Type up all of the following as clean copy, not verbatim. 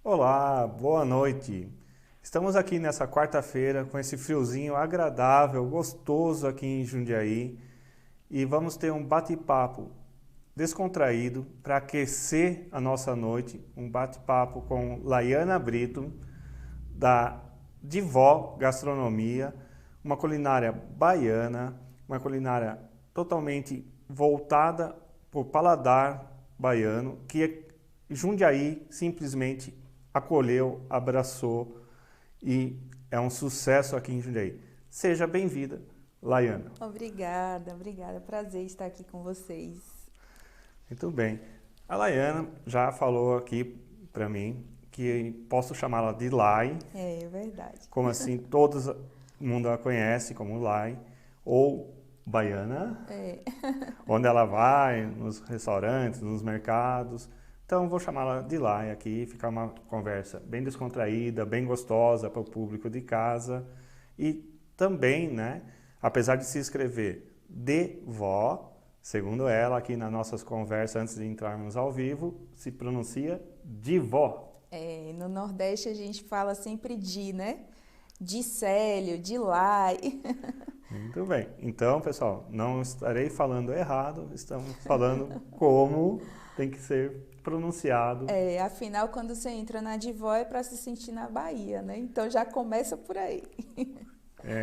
Olá, boa noite. Estamos aqui nessa quarta-feira com esse friozinho agradável, gostoso aqui em Jundiaí e vamos ter um bate-papo descontraído para aquecer a nossa noite, um bate-papo com Laiana Brito, da Divó Gastronomia, uma culinária baiana, uma culinária totalmente voltada para o paladar baiano, que Jundiaí simplesmente acolheu, abraçou e é um sucesso aqui em Jundiaí. Seja bem-vinda, Laiana. Obrigada. Prazer estar aqui com vocês. Muito bem. A Laiana já falou aqui para mim que posso chamá-la de Lai. É verdade. Como assim, todo mundo a conhece como Lai, ou baiana, onde ela vai, nos restaurantes, nos mercados. Então, vou chamá-la de Lai aqui, ficar uma conversa bem descontraída, bem gostosa para o público de casa. E também, né, apesar de se escrever de vó, segundo ela, aqui nas nossas conversas, antes de entrarmos ao vivo, se pronuncia de vó. No Nordeste a gente fala sempre de, né? De Célio, de Lai. Muito bem. Então, pessoal, não estarei falando errado, estamos falando como tem que ser pronunciado. Afinal, quando você entra na Divó é para se sentir na Bahia, né? Então já começa por aí.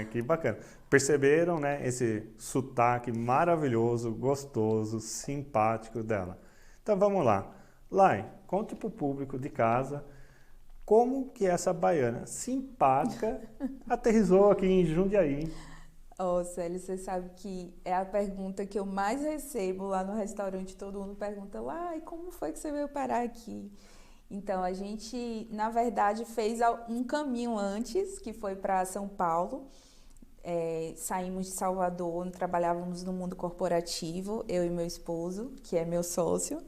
Que bacana. Perceberam, né, esse sotaque maravilhoso, gostoso, simpático dela. Então, vamos lá. Lai, conte para o público de casa como que essa baiana simpática aterrissou aqui em Jundiaí. Célio, você sabe que é a pergunta que eu mais recebo lá no restaurante. Todo mundo pergunta lá, e como foi que você veio parar aqui? Então, a gente, na verdade, fez um caminho antes, que foi para São Paulo. Saímos de Salvador, trabalhávamos no mundo corporativo, eu e meu esposo, que é meu sócio.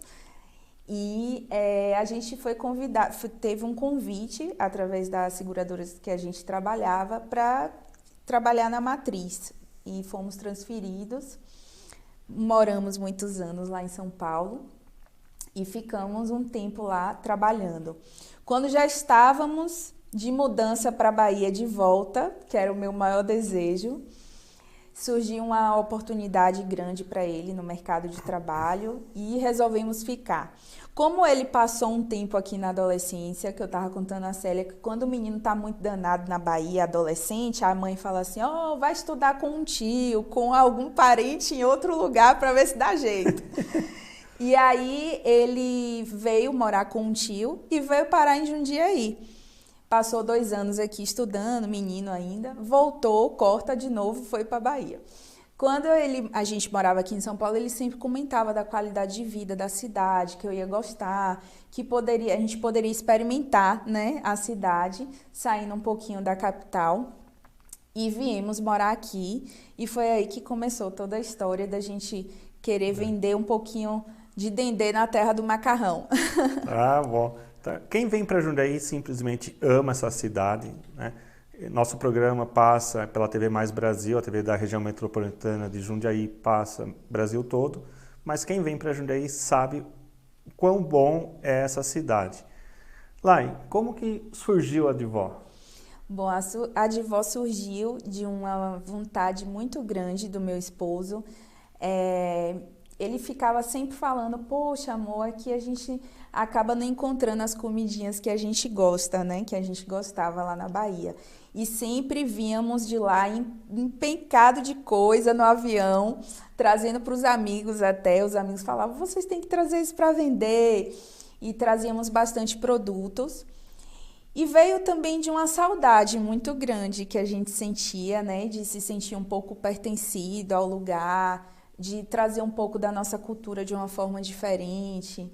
E a gente foi convidado, teve um convite através das seguradoras que a gente trabalhava para trabalhar na matriz e fomos transferidos. Moramos muitos anos lá em São Paulo e ficamos um tempo lá trabalhando. Quando já estávamos de mudança para a Bahia de volta, que era o meu maior desejo, surgiu uma oportunidade grande para ele no mercado de trabalho e resolvemos ficar. Como ele passou um tempo aqui na adolescência, que eu estava contando a Célia, que quando o menino está muito danado na Bahia, adolescente, a mãe fala assim, vai estudar com um tio, com algum parente em outro lugar para ver se dá jeito. E aí ele veio morar com um tio e veio parar em Jundiaí. Passou 2 anos aqui estudando, menino ainda, voltou, corta de novo, foi para a Bahia. Quando a gente morava aqui em São Paulo, ele sempre comentava da qualidade de vida da cidade, que eu ia gostar, que a gente poderia experimentar, né, a cidade, saindo um pouquinho da capital. E viemos morar aqui e foi aí que começou toda a história da gente querer vender um pouquinho de dendê na terra do macarrão. Ah, bom. Tá. Quem vem para Jundiaí simplesmente ama essa cidade, né? Nosso programa passa pela TV Mais Brasil, a TV da região metropolitana de Jundiaí passa Brasil todo, mas quem vem para Jundiaí sabe o quão bom é essa cidade. Lai, como que surgiu a Divó? Bom, a Divó surgiu de uma vontade muito grande do meu esposo. Ele ficava sempre falando, poxa, amor, aqui a gente acaba não encontrando as comidinhas que a gente gosta, né? Que a gente gostava lá na Bahia. E sempre víamos de lá empencado de coisa no avião, trazendo para os amigos até. Os amigos falavam, vocês têm que trazer isso para vender. E trazíamos bastante produtos. E veio também de uma saudade muito grande que a gente sentia, né? De se sentir um pouco pertencido ao lugar, de trazer um pouco da nossa cultura de uma forma diferente,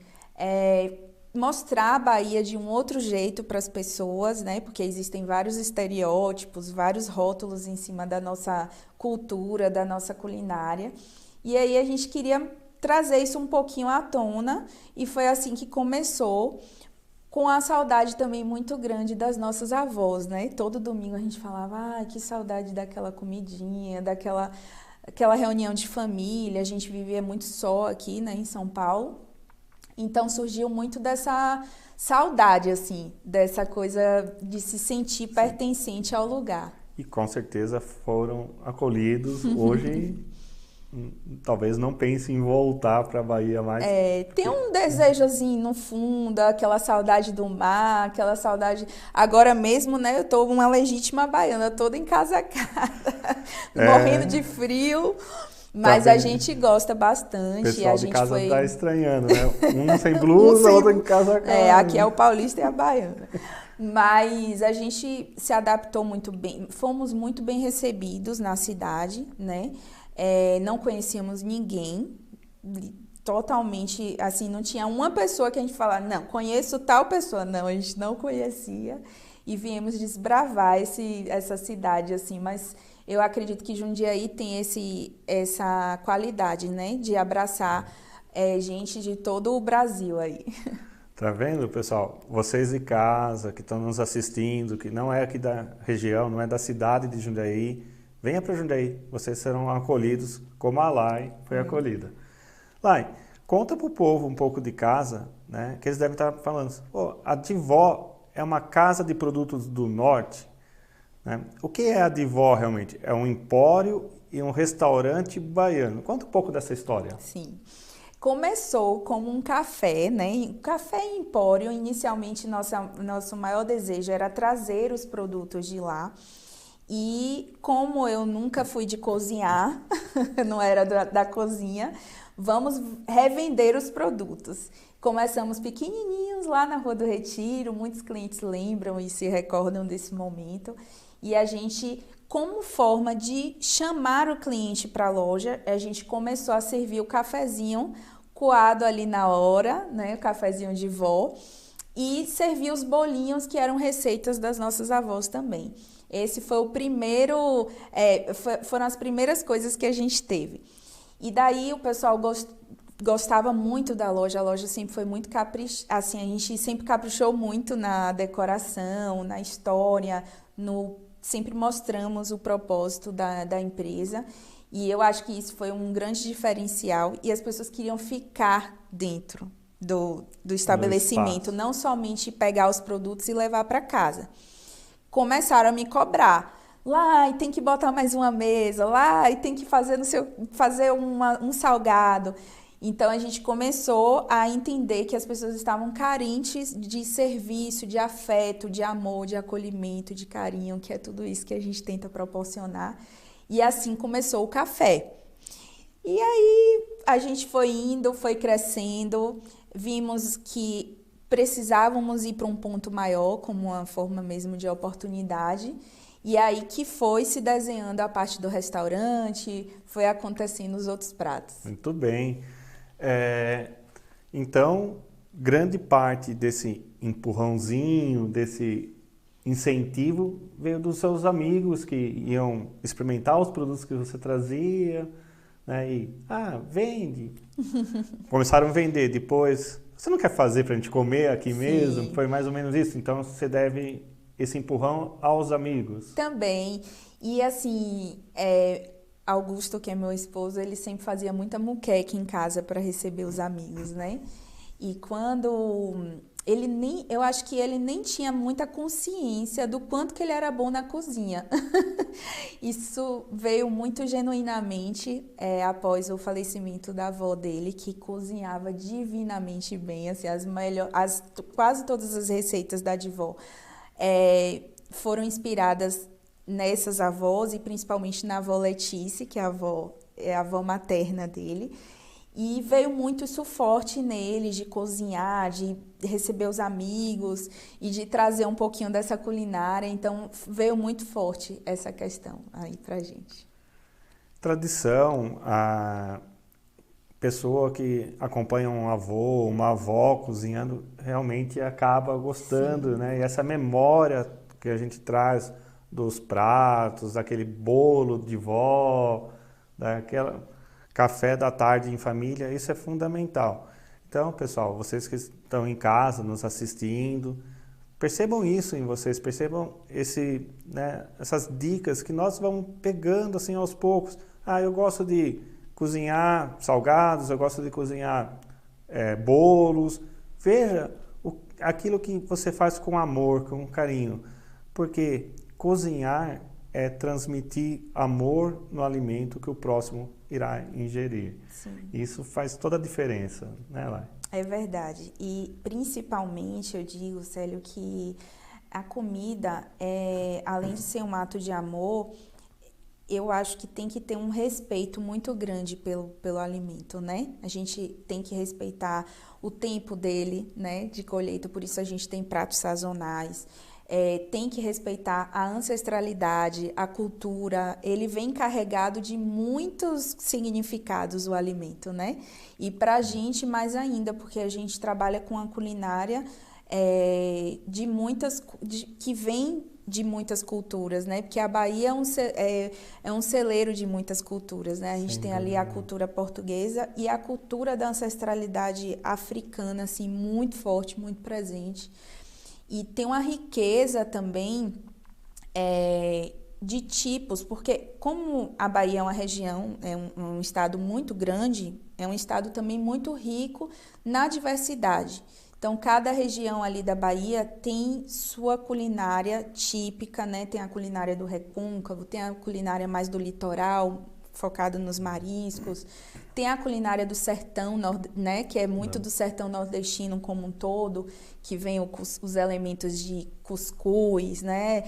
mostrar a Bahia de um outro jeito para as pessoas, né? Porque existem vários estereótipos, vários rótulos em cima da nossa cultura, da nossa culinária. E aí a gente queria trazer isso um pouquinho à tona e foi assim que começou, com a saudade também muito grande das nossas avós, né? Todo domingo a gente falava, que saudade daquela comidinha, aquela reunião de família. A gente vivia muito só aqui, né, em São Paulo. Então surgiu muito dessa saudade, assim, dessa coisa de se sentir pertencente ao lugar. E com certeza foram acolhidos. Hoje, talvez não pense em voltar para a Bahia mais. Tem um desejo, assim, no fundo, aquela saudade do mar, aquela saudade... Agora mesmo, né, eu tô uma legítima baiana, toda encasacada, morrendo de frio... Mas a gente gosta bastante. O pessoal a de gente casa foi... tá estranhando, né? Um sem blusa, outro em casa. Aqui é o paulista e a baiana. Mas a gente se adaptou muito bem. Fomos muito bem recebidos na cidade, né? Não conhecíamos ninguém. Totalmente, assim, não tinha uma pessoa que a gente falava, não, conheço tal pessoa. Não, a gente não conhecia. E viemos desbravar essa cidade, assim, mas... Eu acredito que Jundiaí tem essa qualidade, né? De abraçar gente de todo o Brasil aí. Tá vendo, pessoal? Vocês de casa, que estão nos assistindo, que não é aqui da região, não é da cidade de Jundiaí, venha para Jundiaí. Vocês serão acolhidos como a Lai foi acolhida. Lai, conta para o povo um pouco de casa, né? Que eles devem estar falando, a Divó é uma casa de produtos do norte. O que é a Divó realmente? É um empório e um restaurante baiano. Conta um pouco dessa história. Sim. Começou como um café, né? Café empório, inicialmente nosso maior desejo era trazer os produtos de lá. E como eu nunca fui de cozinhar, não era da cozinha, vamos revender os produtos. Começamos pequenininhos lá na Rua do Retiro, muitos clientes lembram e se recordam desse momento. E a gente, como forma de chamar o cliente para a loja, a gente começou a servir o cafezinho coado ali na hora, né? O cafezinho de vó. E servir os bolinhos que eram receitas das nossas avós também. Esse foi o primeiro, foram as primeiras coisas que a gente teve. E daí o pessoal gostava muito da loja, a loja sempre foi muito assim, a gente sempre caprichou muito na decoração, na história, sempre mostramos o propósito da empresa e eu acho que isso foi um grande diferencial e as pessoas queriam ficar dentro do estabelecimento, não somente pegar os produtos e levar para casa. Começaram a me cobrar. Lá, e tem que botar mais uma mesa, lá, e tem que fazer um salgado. Então, a gente começou a entender que as pessoas estavam carentes de serviço, de afeto, de amor, de acolhimento, de carinho, que é tudo isso que a gente tenta proporcionar. E assim começou o café. E aí, a gente foi indo, foi crescendo, vimos que precisávamos ir para um ponto maior, como uma forma mesmo de oportunidade. E aí que foi se desenhando a parte do restaurante, foi acontecendo os outros pratos. Muito bem. Então, grande parte desse empurrãozinho, desse incentivo, veio dos seus amigos que iam experimentar os produtos que você trazia, né? E, vende. Começaram a vender. Depois, você não quer fazer para a gente comer aqui mesmo? Sim. Foi mais ou menos isso. Então, você deve esse empurrão aos amigos. Também. E assim, Augusto, que é meu esposo, ele sempre fazia muita muqueca em casa para receber os amigos, né? E quando eu acho que ele nem tinha muita consciência do quanto que ele era bom na cozinha. Isso veio muito genuinamente após o falecimento da avó dele, que cozinhava divinamente bem, assim, quase todas as receitas da Divó foram inspiradas nessas avós e principalmente na avó Letícia, que é a avó materna dele. E veio muito isso forte nele, de cozinhar, de receber os amigos e de trazer um pouquinho dessa culinária. Então, veio muito forte essa questão aí pra gente. Tradição, a pessoa que acompanha um avô, uma avó cozinhando, realmente acaba gostando, né? E essa memória que a gente traz dos pratos, daquele bolo de vó, daquela café da tarde em família, isso é fundamental. Então, pessoal, vocês que estão em casa nos assistindo, percebam isso em vocês, percebam essas dicas que nós vamos pegando assim aos poucos. Eu gosto de cozinhar salgados, eu gosto de cozinhar bolos. Veja aquilo que você faz com amor, com carinho. Porque cozinhar é transmitir amor no alimento que o próximo irá ingerir. Sim. Isso faz toda a diferença, né, Lai? É verdade. E principalmente eu digo, Célio, que a comida, além de ser um ato de amor, eu acho que tem que ter um respeito muito grande pelo alimento, né? A gente tem que respeitar o tempo dele, né, de colheita, por isso a gente tem pratos sazonais. Tem que respeitar a ancestralidade, a cultura. Ele vem carregado de muitos significados, o alimento, né? E pra gente mais ainda, porque a gente trabalha com a culinária que vem de muitas culturas, né? Porque a Bahia é um celeiro de muitas culturas, né? A gente tem ali a cultura portuguesa e a cultura da ancestralidade africana, assim, muito forte, muito presente. E tem uma riqueza também de tipos, porque como a Bahia é uma região, um estado muito grande, é um estado também muito rico na diversidade. Então, cada região ali da Bahia tem sua culinária típica, né? Tem a culinária do recôncavo, tem a culinária mais do litoral, focada nos mariscos. Tem a culinária do sertão, né? Que é muito do sertão nordestino como um todo, que vem os elementos de cuscuz, né?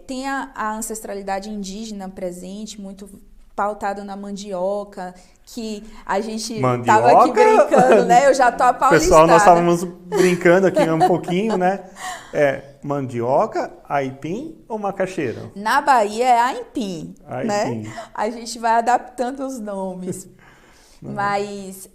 Tem a ancestralidade indígena presente, muito pautado na mandioca, que a gente estava aqui brincando, né? Eu já tô apaulistada. Pessoal, nós estávamos brincando aqui um pouquinho, né? Mandioca, aipim ou macaxeira? Na Bahia é aipim, né? A gente vai adaptando os nomes. Mas,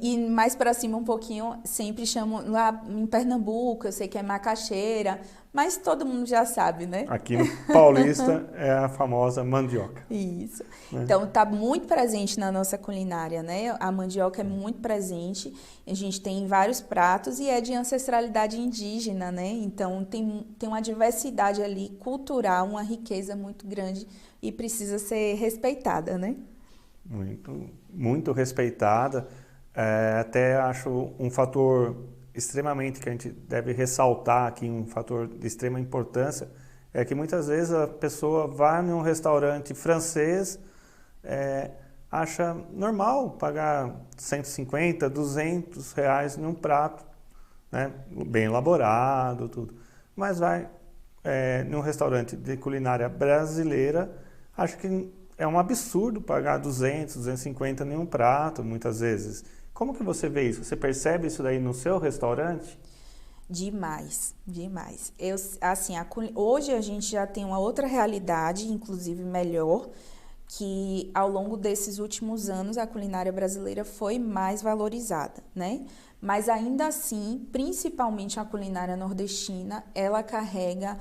e mais para cima um pouquinho, sempre chamam, lá em Pernambuco, eu sei que é macaxeira, mas todo mundo já sabe, né? Aqui no Paulista é a famosa mandioca. Isso. Então, está muito presente na nossa culinária, né? A mandioca é muito presente, a gente tem vários pratos e é de ancestralidade indígena, né? Então, tem uma diversidade ali cultural, uma riqueza muito grande e precisa ser respeitada, né? Muito, muito respeitada. Até acho um fator extremamente que a gente deve ressaltar aqui, um fator de extrema importância, é que muitas vezes a pessoa vai num restaurante francês, acha normal pagar 150, 200 reais num prato, né, bem elaborado, tudo. Mas vai num restaurante de culinária brasileira, acho que é um absurdo pagar 200, 250 em um prato, muitas vezes. Como que você vê isso? Você percebe isso daí no seu restaurante? Demais, demais. Hoje a gente já tem uma outra realidade, inclusive melhor, que ao longo desses últimos anos a culinária brasileira foi mais valorizada, né? Mas ainda assim, principalmente a culinária nordestina, ela carrega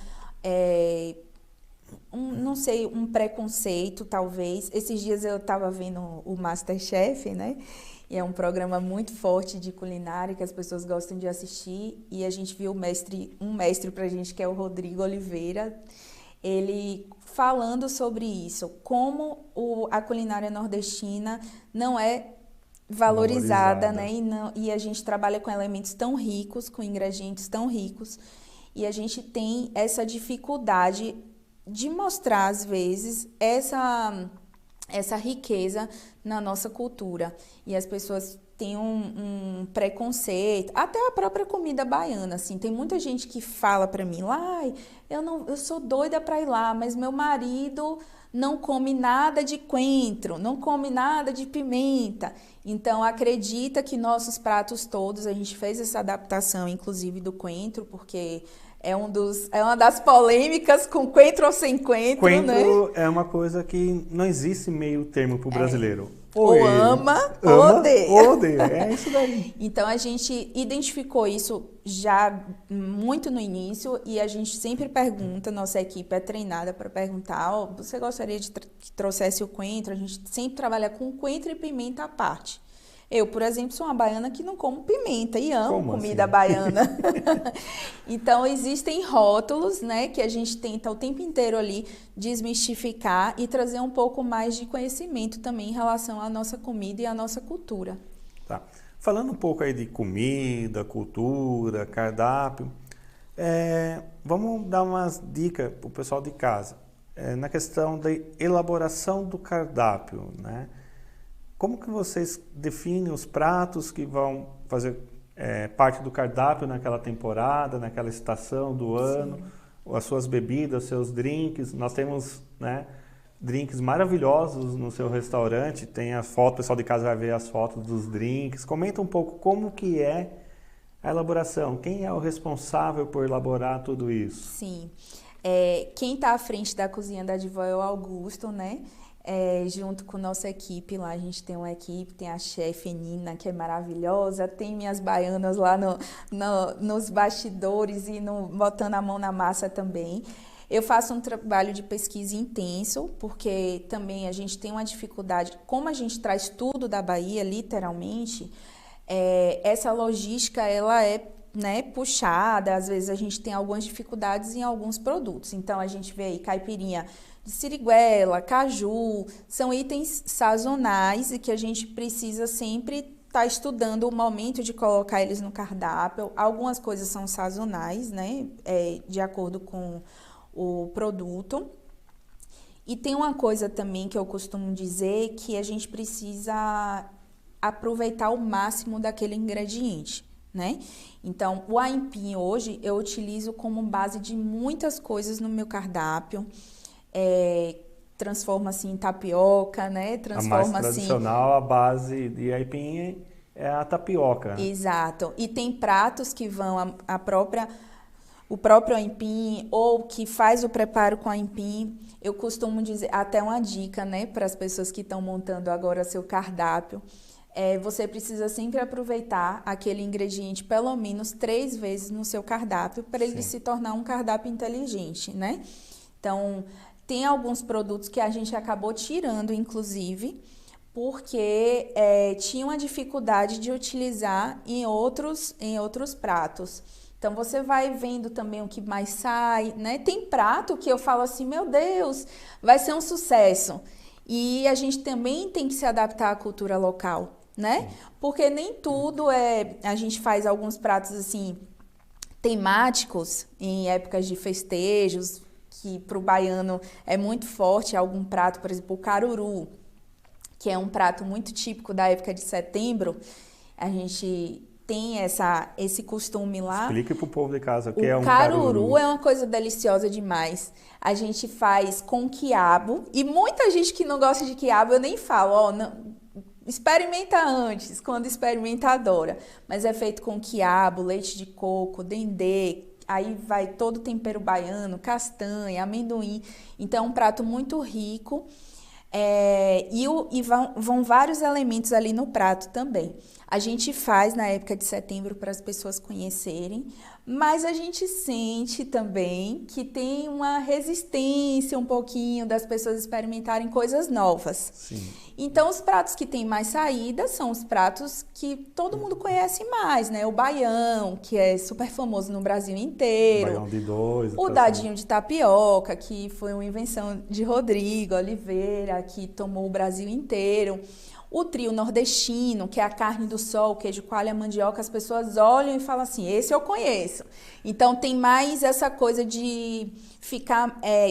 um preconceito, talvez. Esses dias eu estava vendo o MasterChef, né? E é um programa muito forte de culinária que as pessoas gostam de assistir. E a gente viu um mestre pra gente, que é o Rodrigo Oliveira, ele falando sobre isso, como a culinária nordestina não é valorizada, né? E a gente trabalha com elementos tão ricos, com ingredientes tão ricos, e a gente tem essa dificuldade de mostrar, às vezes, essa riqueza na nossa cultura. E as pessoas têm um preconceito, até a própria comida baiana, assim. Tem muita gente que fala pra mim, eu sou doida pra ir lá, mas meu marido não come nada de coentro, não come nada de pimenta. Então, acredita que nossos pratos todos, a gente fez essa adaptação, inclusive, do coentro, porque é uma das polêmicas com coentro ou sem coentro, coentro, né? É uma coisa que não existe meio termo para o brasileiro. Ou ama ou odeia. Ou odeia. É isso daí. Então, a gente identificou isso já muito no início e a gente sempre pergunta, nossa equipe é treinada para perguntar, você gostaria de que trouxesse o coentro? A gente sempre trabalha com coentro e pimenta à parte. Eu, por exemplo, sou uma baiana que não como pimenta e amo comida baiana. Então, existem rótulos, né, que a gente tenta o tempo inteiro ali desmistificar e trazer um pouco mais de conhecimento também em relação à nossa comida e à nossa cultura. Tá. Falando um pouco aí de comida, cultura, cardápio, vamos dar umas dicas para o pessoal de casa. Na questão da elaboração do cardápio, né? Como que vocês definem os pratos que vão fazer parte do cardápio naquela temporada, naquela estação do ano, as suas bebidas, seus drinks? Nós temos, né, drinks maravilhosos no seu restaurante, tem a foto, o pessoal de casa vai ver as fotos dos drinks. Comenta um pouco como que é a elaboração, quem é o responsável por elaborar tudo isso? Sim. Quem está à frente da cozinha da Divó é o Augusto, né? Junto com nossa equipe lá, a gente tem uma equipe, tem a chefe Nina, que é maravilhosa, tem minhas baianas lá nos bastidores e botando a mão na massa também. Eu faço um trabalho de pesquisa intenso, porque também a gente tem uma dificuldade, como a gente traz tudo da Bahia, literalmente, essa logística, ela é, né, puxada, às vezes a gente tem algumas dificuldades em alguns produtos. Então, a gente vê aí caipirinha de siriguela, caju, são itens sazonais e que a gente precisa sempre estar estudando o momento de colocar eles no cardápio. Algumas coisas são sazonais, né, de acordo com o produto. E tem uma coisa também que eu costumo dizer, que a gente precisa aproveitar o máximo daquele ingrediente, né? Então, o aipim hoje eu utilizo como base de muitas coisas no meu cardápio. Transforma assim em tapioca, né? Transforma a mais tradicional, a base de aipim é a tapioca. Exato. E tem pratos que vão o próprio aipim ou que faz o preparo com aipim. Eu costumo dizer, até uma dica, né, para as pessoas que estão montando agora seu cardápio. Você precisa sempre aproveitar aquele ingrediente pelo menos 3 vezes no seu cardápio para ele se tornar um cardápio inteligente, né? Então, tem alguns produtos que a gente acabou tirando, inclusive, porque tinha uma dificuldade de utilizar em outros pratos. Então, você vai vendo também o que mais sai, né? Tem prato que eu falo assim, meu Deus, vai ser um sucesso. E a gente também tem que se adaptar à cultura local, né? Porque nem tudo a gente faz alguns pratos assim temáticos em épocas de festejos, que para o baiano é muito forte. Algum prato, por exemplo, o caruru, que é um prato muito típico da época de setembro, a gente tem esse costume lá. Explique para o povo de casa o que é um caruru. O caruru é uma coisa deliciosa demais. A gente faz com quiabo, e muita gente que não gosta de quiabo, eu nem falo, não, experimenta antes, quando experimenta adora. Mas é feito com quiabo, leite de coco, dendê, aí vai todo o tempero baiano, castanha, amendoim. Então é um prato muito rico. E vão vários elementos ali no prato também. A gente faz na época de setembro para as pessoas conhecerem, mas a gente sente também que tem uma resistência um pouquinho das pessoas experimentarem coisas novas. Sim. Então, os pratos que têm mais saída são os pratos que todo mundo conhece mais, né? O baião, que é super famoso no Brasil inteiro. Baião de dois. O dadinho de tapioca, que foi uma invenção de Rodrigo Oliveira, que tomou o Brasil inteiro. O trio nordestino, que é a carne do sol, o queijo coalho e a mandioca, as pessoas olham e falam assim, esse eu conheço. Então, tem mais essa coisa de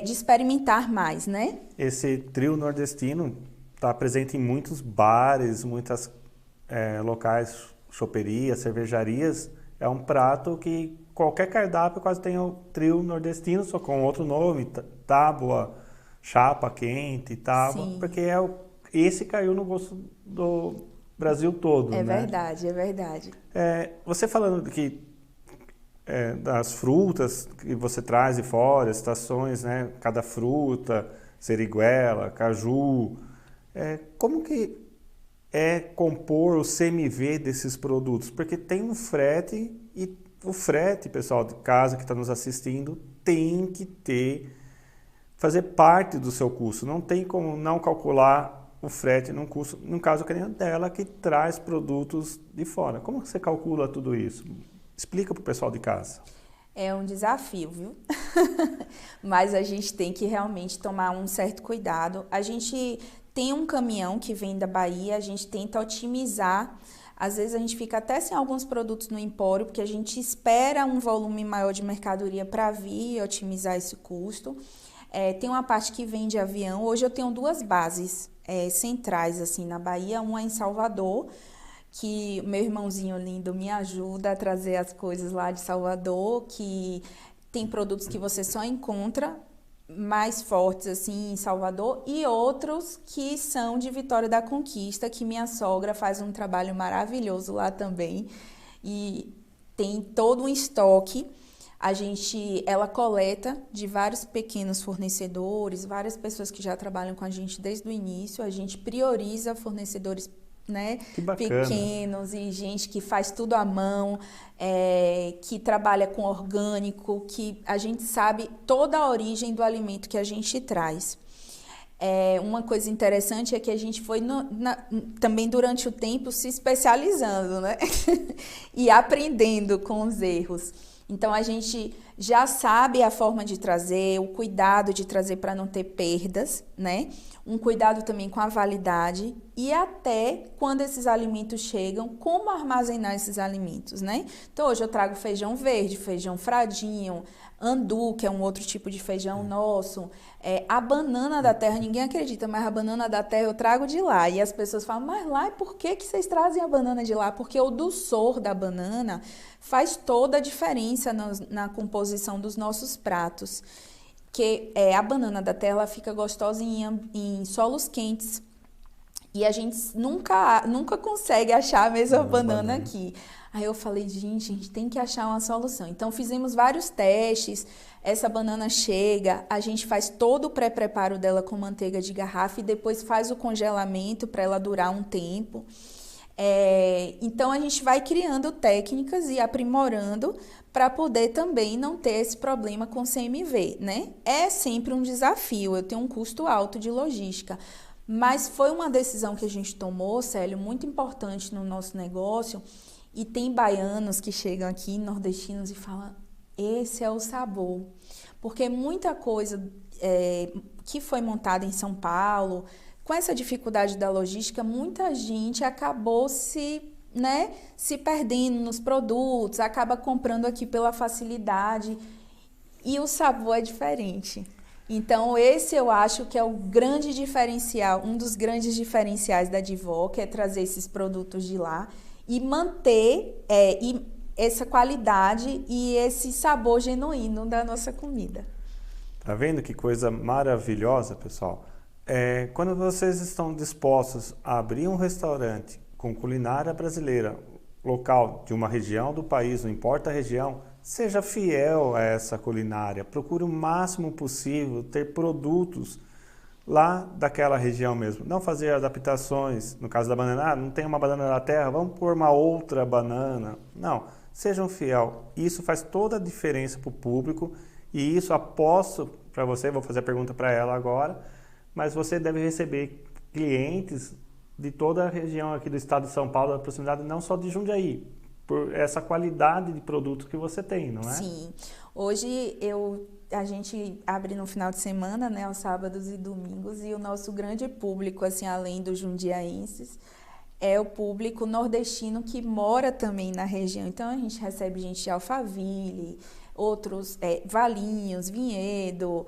de experimentar mais, né? Esse trio nordestino está presente em muitos bares, muitas locais, choperias, cervejarias. É um prato que qualquer cardápio quase tem o trio nordestino, só com outro nome, tábua, chapa quente, tábua, Sim. porque esse caiu no gosto do Brasil todo, né? Verdade, é verdade. Você falando das frutas que você traz de fora, estações, né? Cada fruta, seriguela, caju, como que é compor o CMV desses produtos? Porque tem um frete e o frete, pessoal de casa que está nos assistindo, tem que fazer parte do seu custo. Não tem como não calcular o frete num custo, no caso que nem dela, que traz produtos de fora. Como você calcula tudo isso? Explica para o pessoal de casa. É um desafio, viu? Mas a gente tem que realmente tomar um certo cuidado. A gente tem um caminhão que vem da Bahia, a gente tenta otimizar Às vezes a gente fica até sem alguns produtos no empório, porque a gente espera um volume maior de mercadoria para vir e otimizar esse custo. Tem uma parte que vem de avião. Hoje eu tenho 2 bases centrais assim na Bahia, uma em Salvador, que meu irmãozinho lindo me ajuda a trazer as coisas lá de Salvador, que tem produtos que você só encontra mais fortes assim em Salvador, e outros que são de Vitória da Conquista, que minha sogra faz um trabalho maravilhoso lá também, e tem todo um estoque. Ela coleta de vários pequenos fornecedores, várias pessoas que já trabalham com a gente desde o início. A gente prioriza fornecedores, né, pequenos e gente que faz tudo à mão, que trabalha com orgânico, que a gente sabe toda a origem do alimento que a gente traz. Uma coisa interessante é que a gente foi também durante o tempo se especializando, né? E aprendendo com os erros. Então, a gente já sabe a forma de trazer, o cuidado de trazer para não ter perdas, né? Um cuidado também com a validade e até quando esses alimentos chegam, como armazenar esses alimentos, né? Então, hoje eu trago feijão verde, feijão fradinho, andu, que é um outro tipo de feijão nosso, a banana da terra, ninguém acredita, mas a banana da terra eu trago de lá. E as pessoas falam, mas lá, por que vocês trazem a banana de lá? Porque o doçor da banana faz toda a diferença na composição dos nossos pratos. Que a banana da terra ela fica gostosa em solos quentes. E a gente nunca consegue achar a mesma banana aqui. Aí eu falei, gente, a gente tem que achar uma solução. Então, fizemos vários testes. Essa banana chega, a gente faz todo o pré-preparo dela com manteiga de garrafa e depois faz o congelamento para ela durar um tempo. Então, a gente vai criando técnicas e aprimorando para poder também não ter esse problema com CMV, né? É sempre um desafio, eu tenho um custo alto de logística. Mas foi uma decisão que a gente tomou, Célio, muito importante no nosso negócio. E tem baianos que chegam aqui, nordestinos, e falam, esse é o sabor. Porque muita coisa que foi montada em São Paulo, com essa dificuldade da logística, muita gente acabou se perdendo nos produtos, acaba comprando aqui pela facilidade. E o sabor é diferente. Então, esse eu acho que é o grande diferencial, um dos grandes diferenciais da Divó, que é trazer esses produtos de lá e manter essa qualidade e esse sabor genuíno da nossa comida. Tá vendo que coisa maravilhosa, pessoal? Quando vocês estão dispostos a abrir um restaurante com culinária brasileira, local de uma região do país, não importa a região, seja fiel a essa culinária, procure o máximo possível ter produtos lá daquela região mesmo. Não fazer adaptações, no caso da banana, não tem uma banana da terra, vamos pôr uma outra banana. Não, sejam fiel. Isso faz toda a diferença para o público e isso aposto para você, vou fazer a pergunta para ela agora, mas você deve receber clientes de toda a região aqui do estado de São Paulo, da proximidade, não só de Jundiaí, por essa qualidade de produto que você tem, não é? Sim. Hoje a gente abre no final de semana, né, aos sábados e domingos, e o nosso grande público, assim, além dos jundiaenses, é o público nordestino que mora também na região. Então, a gente recebe gente de Alphaville, outros, Valinhos, Vinhedo,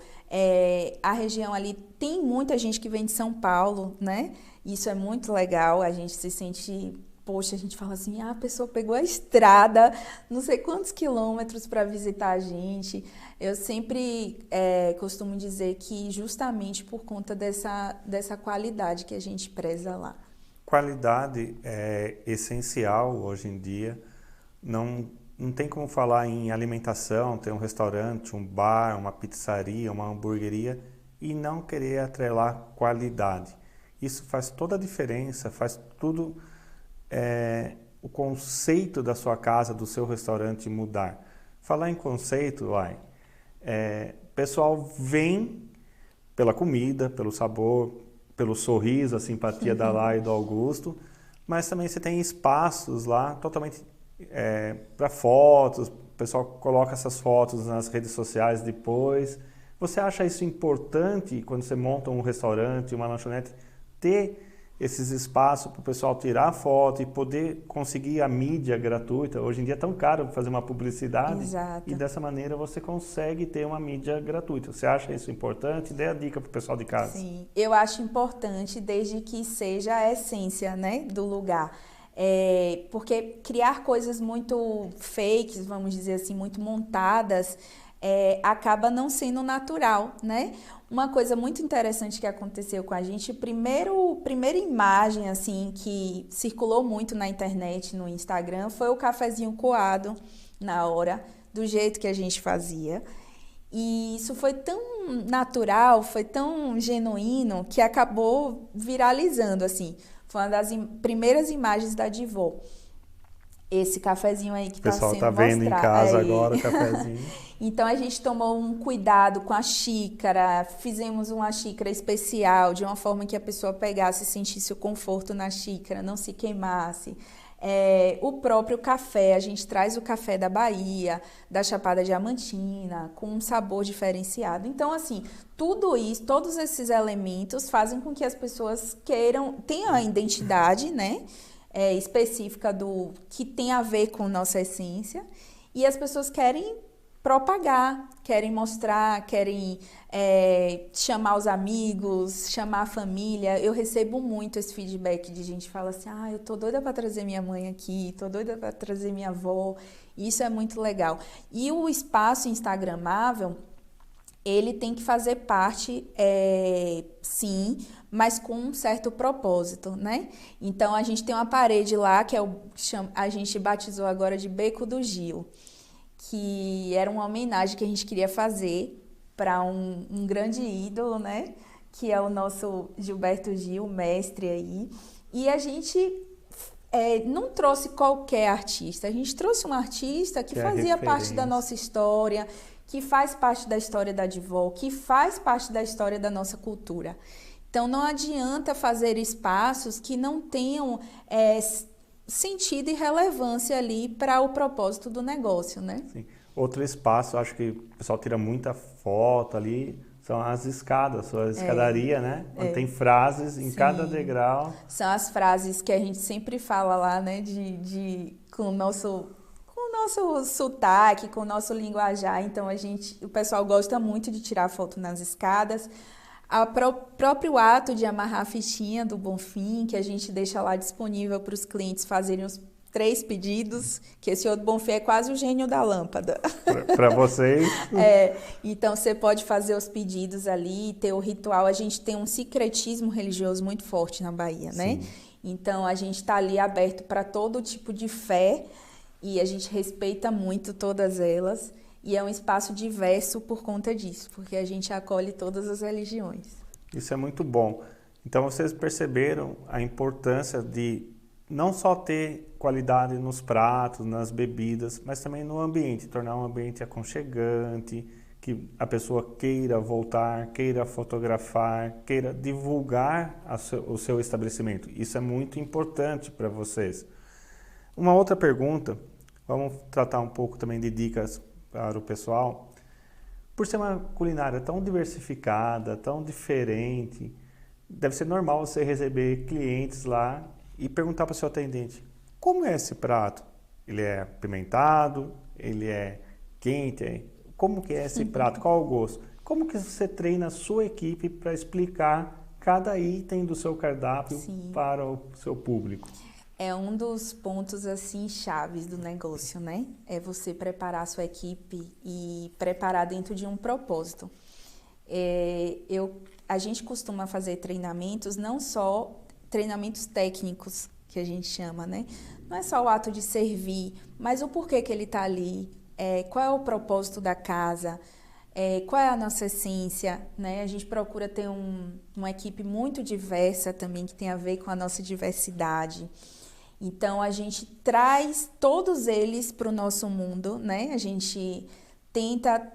a região ali tem muita gente que vem de São Paulo, né? Isso é muito legal, a gente se sente... Poxa, a gente fala assim, a pessoa pegou a estrada, não sei quantos quilômetros para visitar a gente. Eu sempre costumo dizer que justamente por conta dessa qualidade que a gente preza lá. Qualidade é essencial hoje em dia. Não tem como falar em alimentação, ter um restaurante, um bar, uma pizzaria, uma hamburgueria e não querer atrelar qualidade. Isso faz toda a diferença, faz tudo... o conceito da sua casa, do seu restaurante mudar. Falar em conceito, pessoal vem pela comida, pelo sabor, pelo sorriso, a simpatia da Lá e do Augusto, mas também você tem espaços lá totalmente para fotos, o pessoal coloca essas fotos nas redes sociais depois. Você acha isso importante quando você monta um restaurante, uma lanchonete, ter esses espaços para o pessoal tirar foto e poder conseguir a mídia gratuita. Hoje em dia é tão caro fazer uma publicidade. Exato. E dessa maneira você consegue ter uma mídia gratuita. Você acha isso importante? Dê a dica para o pessoal de casa. Sim, eu acho importante desde que seja a essência, né, do lugar. Porque criar coisas muito fakes, vamos dizer assim, muito montadas, acaba não sendo natural, né? Uma coisa muito interessante que aconteceu com a gente, primeira imagem assim que circulou muito na internet, no Instagram, foi o cafezinho coado na hora, do jeito que a gente fazia. E isso foi tão natural, foi tão genuíno, que acabou viralizando, assim. Foi uma das primeiras imagens da Divó. Esse cafezinho aí que está sendo mostrado. O pessoal está vendo em casa agora o cafezinho. Então, a gente tomou um cuidado com a xícara, fizemos uma xícara especial, de uma forma que a pessoa pegasse e sentisse o conforto na xícara, não se queimasse. O próprio café, a gente traz o café da Bahia, da Chapada Diamantina, com um sabor diferenciado. Então, assim, tudo isso, todos esses elementos fazem com que as pessoas tenham a identidade, né, específica do que tem a ver com nossa essência, e as pessoas querem propagar, querem mostrar, querem chamar os amigos, chamar a família. Eu recebo muito esse feedback de gente que fala assim, eu tô doida para trazer minha mãe aqui, tô doida para trazer minha avó. Isso é muito legal. E o espaço instagramável, ele tem que fazer parte, sim, mas com um certo propósito, né? Então, a gente tem uma parede lá que a gente batizou agora de Beco do Gil, que era uma homenagem que a gente queria fazer para um grande ídolo, né? Que é o nosso Gilberto Gil, mestre aí. E a gente não trouxe qualquer artista, a gente trouxe um artista que fazia parte da nossa história, que faz parte da história da Divó, que faz parte da história da nossa cultura. Então, não adianta fazer espaços que não tenham sentido e relevância ali para o propósito do negócio, né? Sim. Outro espaço, acho que o pessoal tira muita foto ali, são as escadas, a escadaria, né? Onde tem frases em cada degrau. São as frases que a gente sempre fala lá, né? Com o nosso sotaque, com o nosso linguajar. Então, o pessoal gosta muito de tirar foto nas escadas. O próprio ato de amarrar a fichinha do Bonfim, que a gente deixa lá disponível para os clientes fazerem os 3 pedidos, que esse outro Bonfim é quase o gênio da lâmpada. Para vocês. Então, você pode fazer os pedidos ali, ter o ritual. A gente tem um secretismo religioso muito forte na Bahia, né? Sim. Então, a gente está ali aberto para todo tipo de fé e a gente respeita muito todas elas. E é um espaço diverso por conta disso, porque a gente acolhe todas as religiões. Isso é muito bom. Então, vocês perceberam a importância de não só ter qualidade nos pratos, nas bebidas, mas também no ambiente, tornar um ambiente aconchegante, que a pessoa queira voltar, queira fotografar, queira divulgar o seu estabelecimento. Isso é muito importante para vocês. Uma outra pergunta, vamos tratar um pouco também de dicas para o pessoal. Por ser uma culinária tão diversificada, tão diferente, deve ser normal você receber clientes lá e perguntar para o seu atendente, como é esse prato? Ele é apimentado? Ele é quente? Como que é esse prato? Qual é o gosto? Como que você treina a sua equipe para explicar cada item do seu cardápio para o seu público? É um dos pontos, assim, chaves do negócio, né? É você preparar a sua equipe e preparar dentro de um propósito. A gente costuma fazer treinamentos, não só treinamentos técnicos, que a gente chama, né? Não é só o ato de servir, mas o porquê que ele está ali, qual é o propósito da casa, qual é a nossa essência, né? A gente procura ter uma equipe muito diversa também, que tem a ver com a nossa diversidade. Então, a gente traz todos eles para o nosso mundo, né? A gente tenta,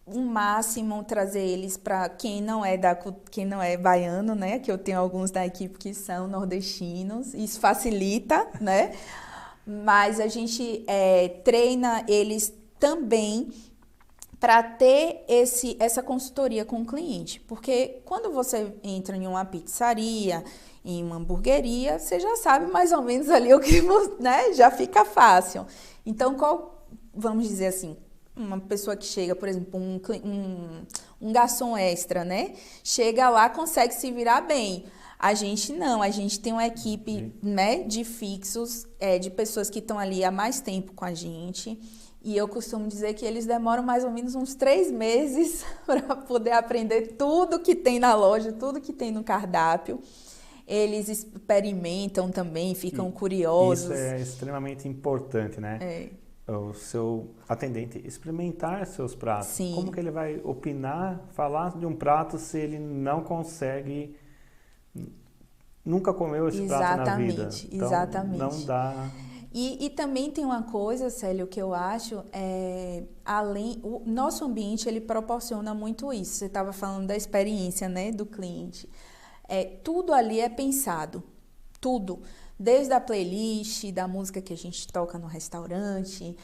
o máximo, trazer eles para quem não é baiano, né? Que eu tenho alguns da equipe que são nordestinos. Isso facilita, né? Mas a gente treina eles também para ter essa consultoria com o cliente. Porque quando você entra em uma pizzaria em uma hamburgueria, você já sabe mais ou menos ali o que, né, já fica fácil. Então, vamos dizer assim, uma pessoa que chega, por exemplo, um garçom extra, né? Chega lá, consegue se virar bem. A gente não, a gente tem uma equipe, né, de fixos, de pessoas que estão ali há mais tempo com a gente. E eu costumo dizer que eles demoram mais ou menos uns 3 meses para poder aprender tudo que tem na loja, tudo que tem no cardápio. Eles experimentam também, ficam curiosos. Isso é extremamente importante, né? O seu atendente experimentar seus pratos. Sim. Como que ele vai opinar, falar de um prato se ele não consegue, nunca comeu esse prato na vida? Então, exatamente. Não dá. E também tem uma coisa, Célio, que eu acho, o nosso ambiente, ele proporciona muito isso. Você estava falando da experiência, né, do cliente. Tudo ali é pensado, tudo. Desde a playlist, da música que a gente toca no restaurante,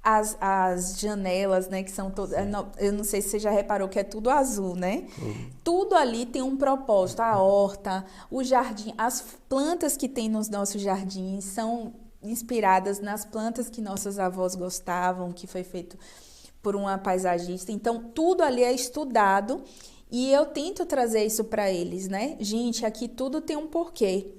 as janelas, né, que são todas... Eu não sei se você já reparou que é tudo azul, né? Tudo ali tem um propósito. A horta, o jardim, as plantas que tem nos nossos jardins são inspiradas nas plantas que nossas avós gostavam, que foi feito por uma paisagista. Então, tudo ali é estudado e eu tento trazer isso para eles, né? Gente, aqui tudo tem um porquê.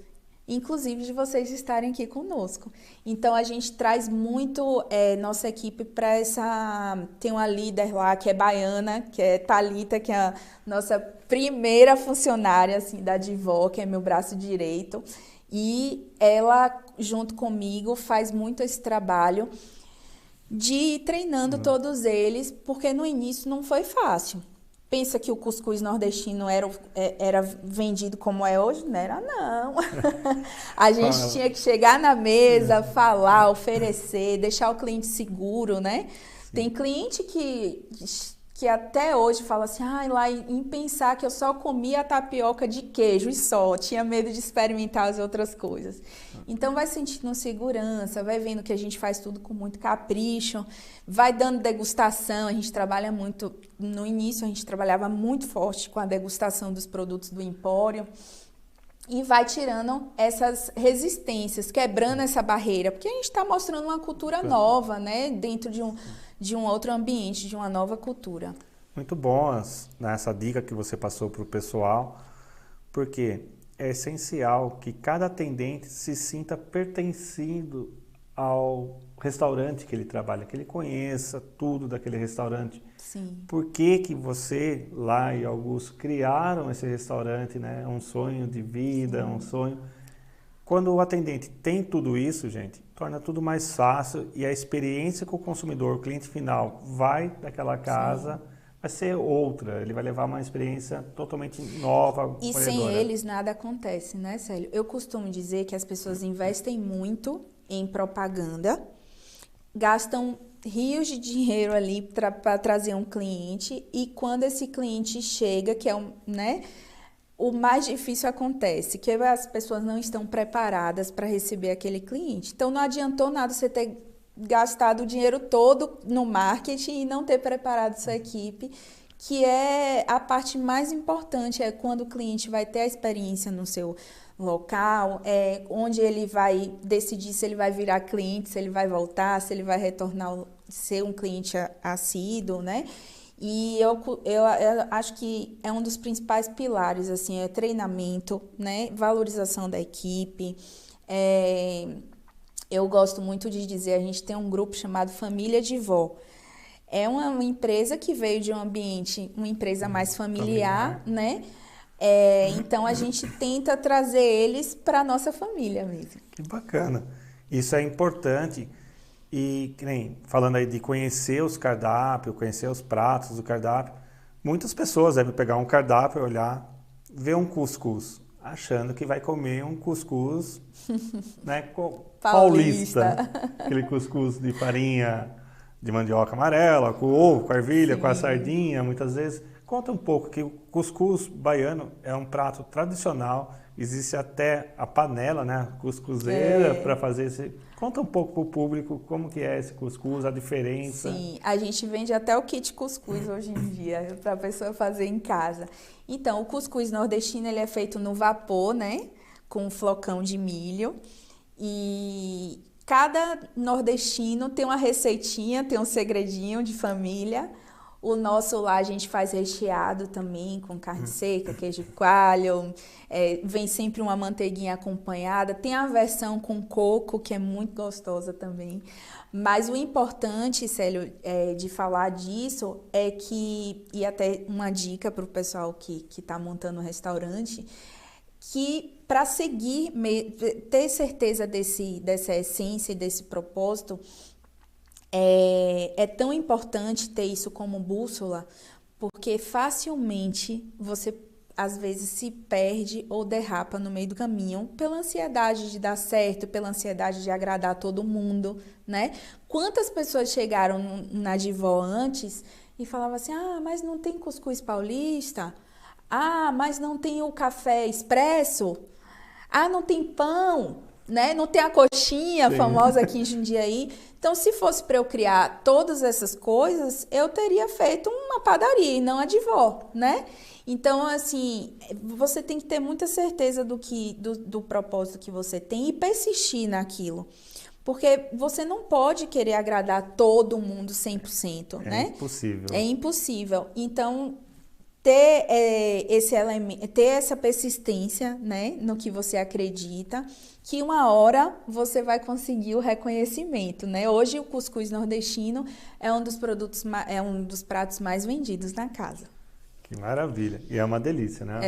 Inclusive de vocês estarem aqui conosco. Então, a gente traz muito nossa equipe para essa... Tem uma líder lá que é baiana, que é Thalita, que é a nossa primeira funcionária assim, da Divó, que é meu braço direito. E ela, junto comigo, faz muito esse trabalho de ir treinando todos eles, porque no início não foi fácil. Pensa que o cuscuz nordestino era vendido como é hoje? Não era, não. A gente tinha que chegar na mesa, falar, oferecer, deixar o cliente seguro, né? Sim. Tem cliente que até hoje fala assim, lá em pensar que eu só comia a tapioca de queijo e só, tinha medo de experimentar as outras coisas. Então vai sentindo segurança, vai vendo que a gente faz tudo com muito capricho, vai dando degustação, a gente trabalha muito, no início a gente trabalhava muito forte com a degustação dos produtos do Empório, e vai tirando essas resistências, quebrando essa barreira, porque a gente está mostrando uma cultura nova, né, dentro de um outro ambiente, de uma nova cultura. Muito bom essa dica que você passou para o pessoal, porque é essencial que cada atendente se sinta pertencendo ao restaurante que ele trabalha, que ele conheça tudo daquele restaurante. Sim. Por que você, lá e Augusto, criaram esse restaurante, né? É um sonho de vida, é um sonho... Quando o atendente tem tudo isso, gente, torna tudo mais fácil e a experiência com o consumidor, o cliente final, vai daquela casa... Sim. Vai ser outra, ele vai levar uma experiência totalmente nova. E sem eles nada acontece, né, Célio? Eu costumo dizer que as pessoas investem muito em propaganda, gastam rios de dinheiro ali para trazer um cliente e quando esse cliente chega, que é o mais difícil acontece, que as pessoas não estão preparadas para receber aquele cliente. Então não adiantou nada você ter gastado o dinheiro todo no marketing e não ter preparado sua equipe, que é a parte mais importante, é quando o cliente vai ter a experiência no seu local, onde ele vai decidir se ele vai virar cliente, se ele vai voltar, se ele vai retornar, ser um cliente assíduo, né? E eu acho que é um dos principais pilares, assim, é treinamento, né? Valorização da equipe, eu gosto muito de dizer, a gente tem um grupo chamado Família Divó. É uma empresa que veio de um ambiente, uma empresa mais familiar, né? Então, a gente tenta trazer eles para a nossa família mesmo. Que bacana. Isso é importante. E, falando aí de conhecer os cardápios, conhecer os pratos do cardápio, muitas pessoas devem pegar um cardápio, olhar, ver um cuscuz, achando que vai comer um cuscuz, né, paulista. Aquele cuscuz de farinha de mandioca amarela, com ovo, com ervilha, sim, com a sardinha, muitas vezes. Conta um pouco que o cuscuz baiano é um prato tradicional, existe até a panela, né, cuscuzeira, para fazer esse Conta um pouco para o público como que é esse cuscuz, a diferença. Sim, a gente vende até o kit cuscuz hoje em dia, para a pessoa fazer em casa. Então, o cuscuz nordestino, ele é feito no vapor, né? Com flocão de milho. E cada nordestino tem uma receitinha, tem um segredinho de família. O nosso lá a gente faz recheado também, com carne seca, queijo coalho, vem sempre uma manteiguinha acompanhada. Tem a versão com coco, que é muito gostosa também. Mas o importante, Célio, de falar disso é que, e até uma dica para o pessoal que está montando um restaurante, que para seguir, ter certeza dessa essência e desse propósito, é tão importante ter isso como bússola, porque facilmente você, às vezes, se perde ou derrapa no meio do caminho pela ansiedade de dar certo, pela ansiedade de agradar todo mundo, né? Quantas pessoas chegaram na Divó antes e falavam assim, mas não tem cuscuz paulista? Mas não tem o café expresso? Não tem pão? Né? Não tem a coxinha famosa aqui em Jundiaí. Então, se fosse para eu criar todas essas coisas, eu teria feito uma padaria e não a Divó, né? Então, assim, você tem que ter muita certeza do propósito que você tem e persistir naquilo. Porque você não pode querer agradar todo mundo 100%, né? É impossível. É impossível. Então, ter esse elemento, ter essa persistência, né, no que você acredita, que uma hora você vai conseguir o reconhecimento, né? Hoje o cuscuz nordestino é um dos pratos mais vendidos na casa. Que maravilha. E é uma delícia, né?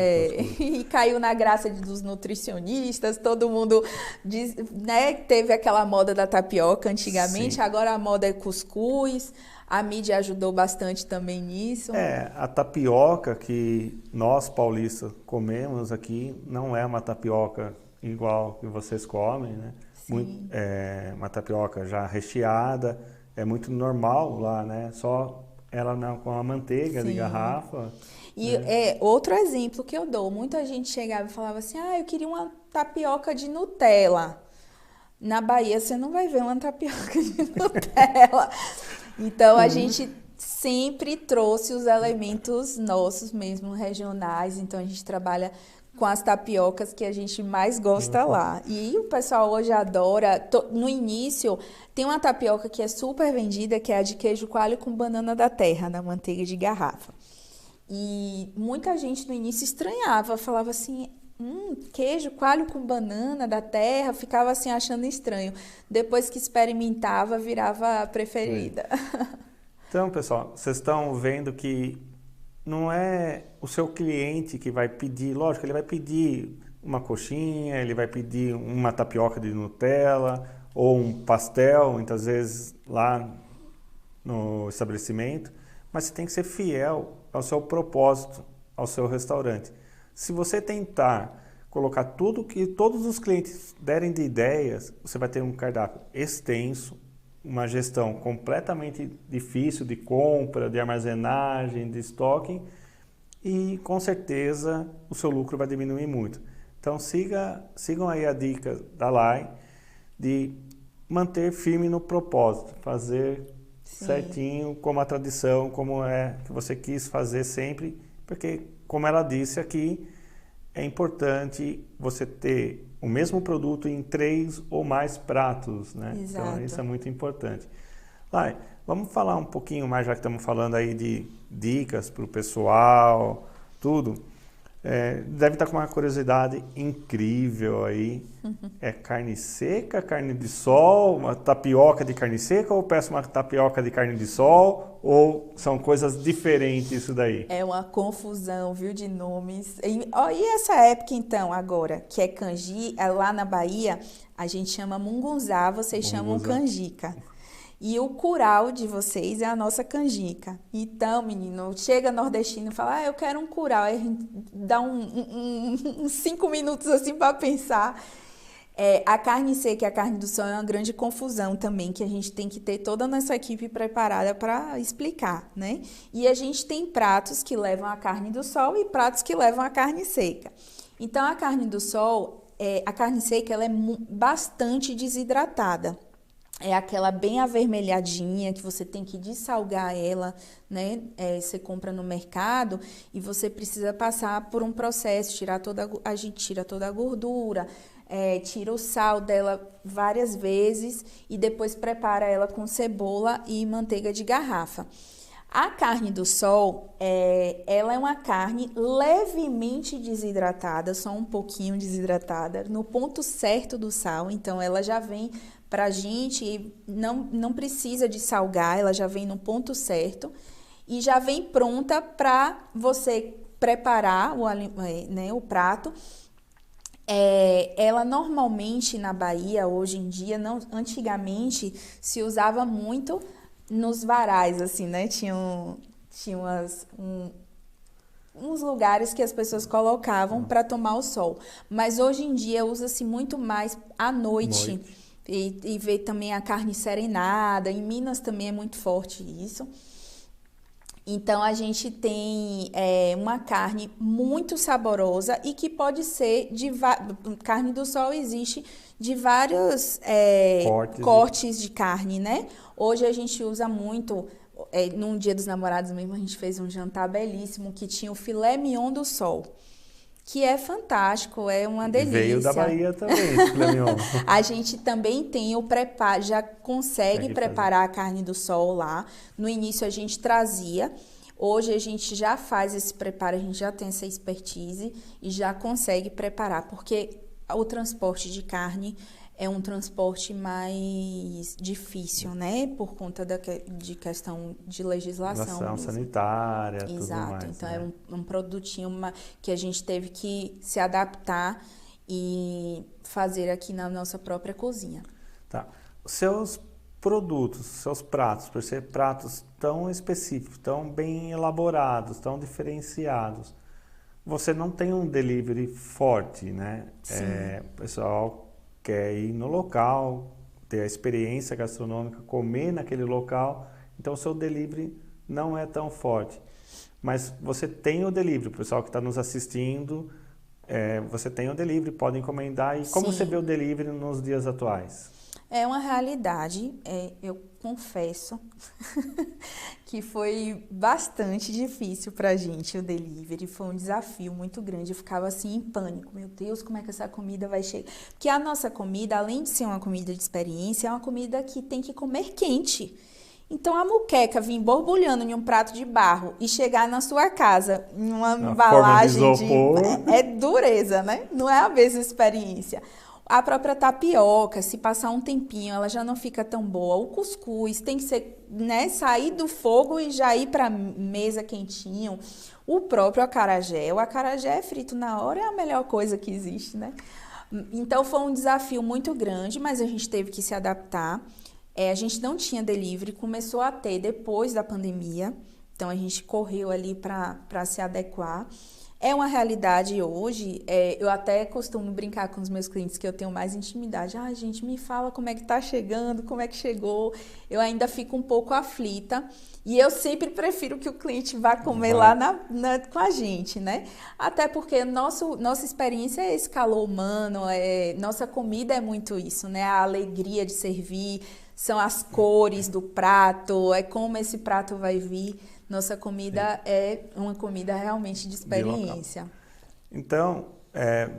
E caiu na graça dos nutricionistas, todo mundo diz, né? Teve aquela moda da tapioca antigamente, agora a moda é cuscuz. A mídia ajudou bastante também nisso. A tapioca que nós paulistas comemos aqui não é uma tapioca igual que vocês comem, né? Uma tapioca já recheada, é muito normal lá, né? Só ela com a manteiga de garrafa. E outro exemplo que eu dou, muita gente chegava e falava assim, eu queria uma tapioca de Nutella. Na Bahia você não vai ver uma tapioca de Nutella. Então, a gente sempre trouxe os elementos nossos mesmo, regionais. Então, a gente trabalha com as tapiocas que a gente mais gosta lá. E o pessoal hoje adora. No início, tem uma tapioca que é super vendida, que é a de queijo coalho com banana da terra, na manteiga de garrafa. E muita gente no início estranhava, falava assim... queijo coalho com banana da terra, ficava assim achando estranho. Depois que experimentava, virava a preferida. Então, pessoal, vocês estão vendo que não é o seu cliente que vai pedir, lógico, ele vai pedir uma coxinha, ele vai pedir uma tapioca de Nutella ou um pastel, muitas vezes lá no estabelecimento, mas você tem que ser fiel ao seu propósito, ao seu restaurante. Se você tentar colocar tudo que todos os clientes derem de ideias, você vai ter um cardápio extenso, uma gestão completamente difícil de compra, de armazenagem, de estoque e com certeza o seu lucro vai diminuir muito. Então sigam aí a dica da Lai de manter firme no propósito, fazer certinho como a tradição, como é que você quis fazer sempre, porque como ela disse aqui, é importante você ter o mesmo produto em 3 ou mais pratos, né? Exato. Então, isso é muito importante. Lai, vamos falar um pouquinho mais, já que estamos falando aí de dicas para o pessoal, tudo. Deve estar com uma curiosidade incrível aí. É carne seca, carne de sol, uma tapioca de carne seca, ou peço uma tapioca de carne de sol, ou são coisas diferentes isso daí? É uma confusão, viu, de nomes. E essa época, então, agora, que é canji, lá na Bahia, a gente chama mungunzá, vocês chamam canjica. E o curau de vocês é a nossa canjica. Então, menino, chega nordestino e fala, eu quero um curau. Aí a gente dá uns 5 minutos assim para pensar. A carne seca e a carne do sol é uma grande confusão também, que a gente tem que ter toda a nossa equipe preparada para explicar, né? E a gente tem pratos que levam a carne do sol e pratos que levam a carne seca. Então, a carne do sol, a carne seca ela é bastante desidratada. É aquela bem avermelhadinha que você tem que dessalgar ela, né? Você compra no mercado e você precisa passar por um processo, a gente tira toda a gordura, tira o sal dela várias vezes e depois prepara ela com cebola e manteiga de garrafa. A carne do sol, ela é uma carne levemente desidratada, só um pouquinho desidratada, no ponto certo do sal. Então, ela já vem pra gente, não precisa de salgar, ela já vem no ponto certo e já vem pronta para você preparar o prato. Ela normalmente na Bahia, hoje em dia, não, antigamente se usava muito nos varais, assim, né? Tinha uns lugares que as pessoas colocavam para tomar o sol. Mas hoje em dia usa-se muito mais à noite. E vê também a carne serenada. Em Minas também é muito forte isso. Então, a gente tem uma carne muito saborosa e que pode ser carne do sol existe de vários cortes de carne, né? Hoje a gente usa muito, num Dia dos Namorados mesmo, a gente fez um jantar belíssimo que tinha o filé mignon do sol, que é fantástico, é uma delícia. Veio da Bahia também, esse filé mignon. A gente também tem o preparo, já consegue preparar a carne do sol lá. No início a gente trazia, hoje a gente já faz esse preparo, a gente já tem essa expertise e já consegue preparar, porque o transporte de carne é um transporte mais difícil, né? Por conta de questão de legislação sanitária, exato, tudo mais. Então né? É um produtinho que a gente teve que se adaptar e fazer aqui na nossa própria cozinha. Tá. Seus produtos, seus pratos, por ser pratos tão específicos, tão bem elaborados, tão diferenciados, você não tem um delivery forte, né? Sim. O pessoal quer ir no local, ter a experiência gastronômica, comer naquele local, então o seu delivery não é tão forte. Mas você tem o delivery, o pessoal que está nos assistindo, você tem o delivery, pode encomendar. E como você vê o delivery nos dias atuais? É uma realidade, eu confesso que foi bastante difícil pra gente o delivery, foi um desafio muito grande, eu ficava assim em pânico, meu Deus, como é que essa comida vai chegar? Porque a nossa comida, além de ser uma comida de experiência, é uma comida que tem que comer quente. Então, a moqueca vir borbulhando em um prato de barro e chegar na sua casa em uma embalagem é dureza, né? Não é a mesma experiência. A própria tapioca, se passar um tempinho, ela já não fica tão boa. O cuscuz tem que ser, né, sair do fogo e já ir para mesa quentinho. O próprio acarajé, o acarajé frito na hora é a melhor coisa que existe, né? Então foi um desafio muito grande, mas a gente teve que se adaptar. A gente não tinha delivery, começou a ter depois da pandemia, então a gente correu ali para se adequar. É uma realidade hoje, eu até costumo brincar com os meus clientes que eu tenho mais intimidade. Gente, me fala como é que tá chegando, como é que chegou. Eu ainda fico um pouco aflita e eu sempre prefiro que o cliente vá comer lá com a gente, né? Até porque nossa experiência é esse calor humano, nossa comida é muito isso, né? A alegria de servir, são as cores do prato, é como esse prato vai vir. Nossa comida é uma comida realmente de experiência. Então,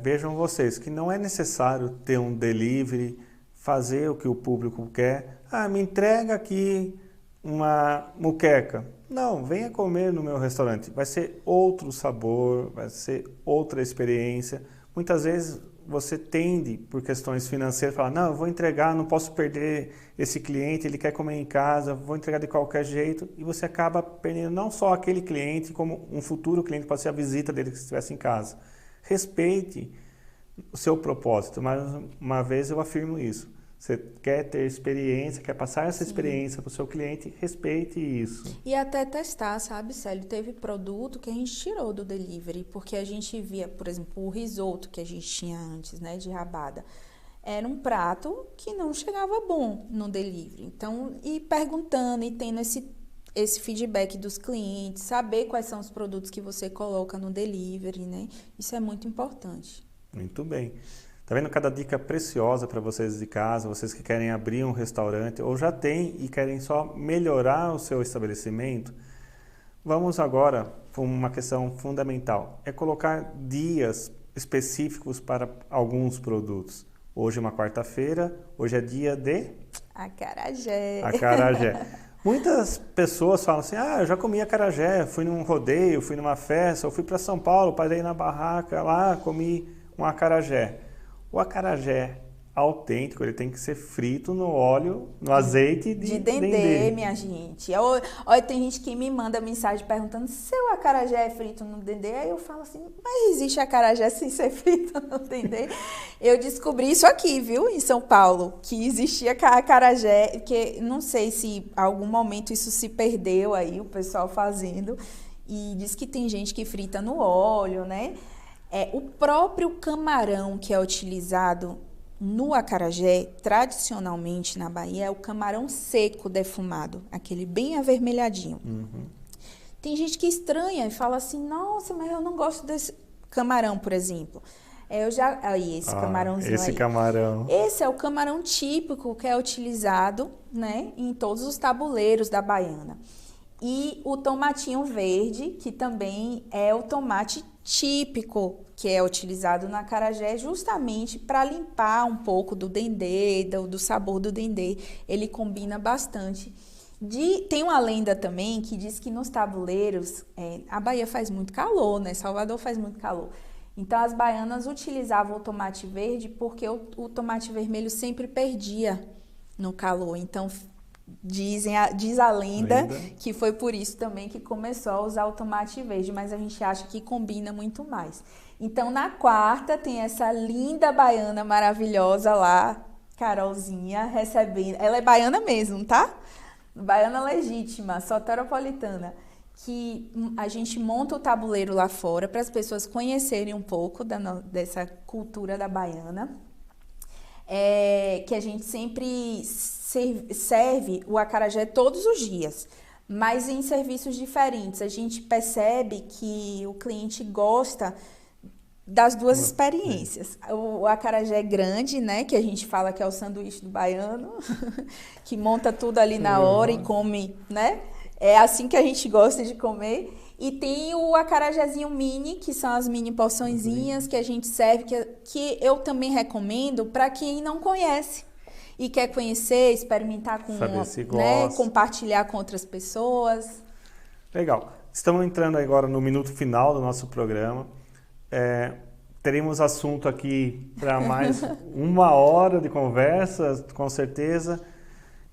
vejam vocês que não é necessário ter um delivery, fazer o que o público quer. Me entrega aqui uma moqueca. Não, venha comer no meu restaurante. Vai ser outro sabor, vai ser outra experiência. Muitas vezes você tende, por questões financeiras, falar, não, eu vou entregar, não posso perder esse cliente, ele quer comer em casa, vou entregar de qualquer jeito, e você acaba perdendo não só aquele cliente, como um futuro cliente, pode ser a visita dele que estivesse em casa. Respeite o seu propósito, mais uma vez eu afirmo isso. Você quer ter experiência, quer passar essa experiência para o seu cliente, respeite isso. E até testar, sabe, Célio? Teve produto que a gente tirou do delivery, porque a gente via, por exemplo, o risoto que a gente tinha antes, né, de rabada. Era um prato que não chegava bom no delivery. Então, ir perguntando e tendo esse feedback dos clientes, saber quais são os produtos que você coloca no delivery, né? Isso é muito importante. Muito bem. Tá vendo cada dica preciosa para vocês de casa, vocês que querem abrir um restaurante ou já têm e querem só melhorar o seu estabelecimento? Vamos agora para uma questão fundamental, é colocar dias específicos para alguns produtos. Hoje é uma quarta-feira, hoje é dia de... Acarajé. Acarajé. Muitas pessoas falam assim, eu já comi acarajé, fui num rodeio, fui numa festa, eu fui para São Paulo, parei na barraca lá, comi um acarajé. O acarajé autêntico, ele tem que ser frito no óleo, no azeite de dendê, minha gente. Olha, tem gente que me manda mensagem perguntando se o acarajé é frito no dendê. Aí eu falo assim, mas existe acarajé sem ser frito no dendê? Eu descobri isso aqui, viu, em São Paulo, que existia acarajé, que não sei se em algum momento isso se perdeu aí, o pessoal fazendo. E diz que tem gente que frita no óleo, né? O próprio camarão que é utilizado no acarajé, tradicionalmente na Bahia, é o camarão seco defumado, aquele bem avermelhadinho. Uhum. Tem gente que estranha e fala assim, nossa, mas eu não gosto desse camarão, por exemplo. Esse camarãozinho esse aí. Camarão. Esse é o camarão típico que é utilizado, né, em todos os tabuleiros da baiana. E o tomatinho verde, que também é o tomate típico que é utilizado no acarajé justamente para limpar um pouco do dendê, do sabor do dendê. Ele combina bastante. Tem uma lenda também que diz que nos tabuleiros, a Bahia faz muito calor, né? Salvador faz muito calor. Então as baianas utilizavam o tomate verde porque o tomate vermelho sempre perdia no calor. Então diz a lenda que foi por isso também que começou a usar o tomate verde, mas a gente acha que combina muito mais. Então, na quarta, tem essa linda baiana maravilhosa lá, Carolzinha, recebendo... Ela é baiana mesmo, tá? Baiana legítima, soteropolitana. Que a gente monta o tabuleiro lá fora para as pessoas conhecerem um pouco dessa cultura da baiana. Que a gente sempre serve o acarajé todos os dias, mas em serviços diferentes. A gente percebe que o cliente gosta das duas experiências. O acarajé grande, né, que a gente fala que é o sanduíche do baiano, que monta tudo ali na hora e come, né? É assim que a gente gosta de comer. E tem o acarajézinho mini, que são as mini porçõezinhas que a gente serve, que eu também recomendo para quem não conhece e quer conhecer, experimentar compartilhar com outras pessoas. Legal. Estamos entrando agora no minuto final do nosso programa. Teremos assunto aqui para mais 1 hora de conversa, com certeza.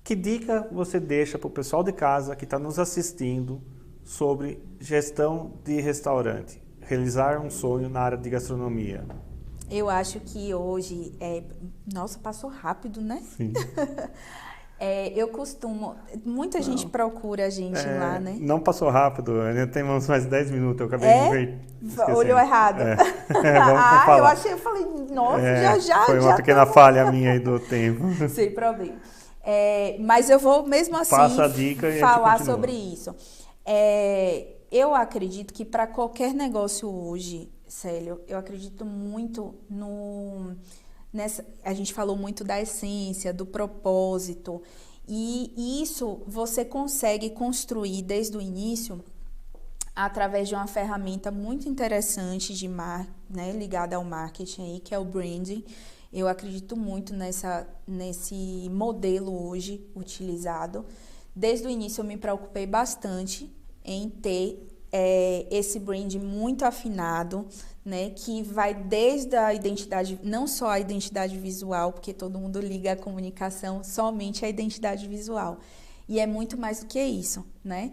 Que dica você deixa para o pessoal de casa que está nos assistindo sobre gestão de restaurante, realizar um sonho na área de gastronomia? Eu acho que hoje, nossa, passou rápido, né? Sim. Eu costumo, muita gente procura a gente lá, né? Não passou rápido, ainda temos mais 10 minutos, eu acabei de ver. Olhou errado. Vamos falar. Eu falei, nossa, já. Foi uma pequena falha minha aí do tempo. Sem problema. Mas eu vou mesmo assim Passa a dica e falar sobre isso. Eu acredito que para qualquer negócio hoje, Célio, eu acredito muito a gente falou muito da essência, do propósito, e isso você consegue construir desde o início através de uma ferramenta muito interessante de né, ligada ao marketing aí, que é o branding. Eu acredito muito nesse modelo hoje utilizado. Desde o início eu me preocupei bastante em ter esse brand muito afinado, né, que vai desde a identidade, não só a identidade visual, porque todo mundo liga a comunicação somente à identidade visual. E é muito mais do que isso, né?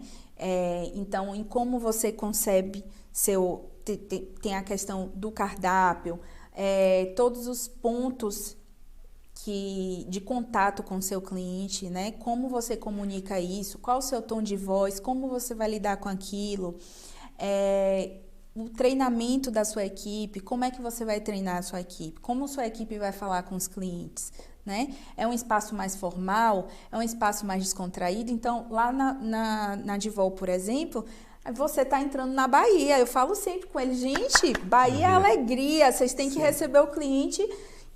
Então, em como você concebe tem a questão do cardápio, todos os pontos de contato com o seu cliente, né? Como você comunica isso, qual o seu tom de voz, como você vai lidar com aquilo, o treinamento da sua equipe, como é que você vai treinar a sua equipe, como a sua equipe vai falar com os clientes, né? É um espaço mais formal, é um espaço mais descontraído. Então, lá na Divol, por exemplo, você está entrando na Bahia. Eu falo sempre com eles, gente, Bahia é alegria, vocês têm que receber o cliente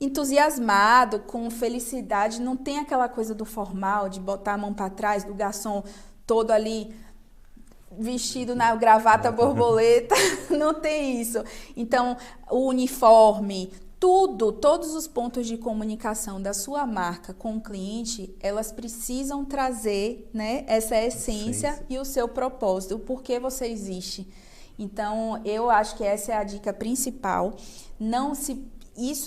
entusiasmado, com felicidade, não tem aquela coisa do formal, de botar a mão para trás, do garçom todo ali vestido na gravata borboleta, não tem isso. Então, o uniforme, todos os pontos de comunicação da sua marca com o cliente, elas precisam trazer, né, essa essência e o seu propósito, o porquê você existe. Então, eu acho que essa é a dica principal.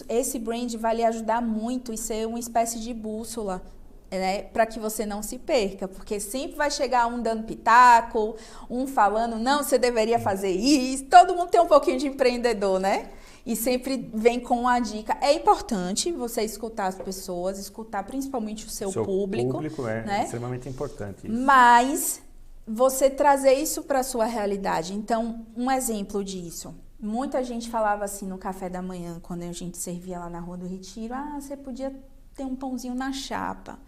Esse brand vai lhe ajudar muito e ser uma espécie de bússola, né, para que você não se perca, porque sempre vai chegar um dando pitaco, um falando, não, você deveria fazer isso. Todo mundo tem um pouquinho de empreendedor, né? E sempre vem com uma dica. É importante você escutar as pessoas, escutar principalmente o seu público. O público é extremamente importante isso. Mas você trazer isso para a sua realidade. Então, um exemplo disso. Muita gente falava assim no café da manhã, quando a gente servia lá na Rua do Retiro, você podia ter um pãozinho na chapa.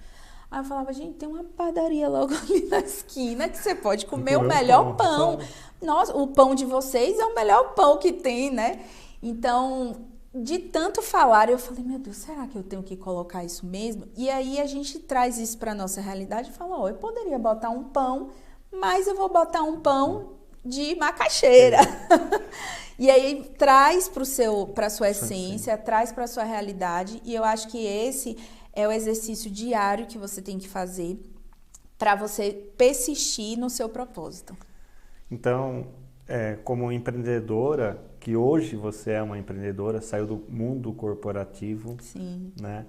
Aí eu falava, gente, tem uma padaria logo ali na esquina que você pode comer o melhor pão. Nossa, o pão de vocês é o melhor pão que tem, né? Então, de tanto falar, eu falei, meu Deus, será que eu tenho que colocar isso mesmo? E aí a gente traz isso para nossa realidade e fala, eu poderia botar um pão, mas eu vou botar um pão de macaxeira. E aí traz para a sua essência, traz para a sua realidade. E eu acho que esse é o exercício diário que você tem que fazer para você persistir no seu propósito. Então, como empreendedora, que hoje você é uma empreendedora, saiu do mundo corporativo, sim, né?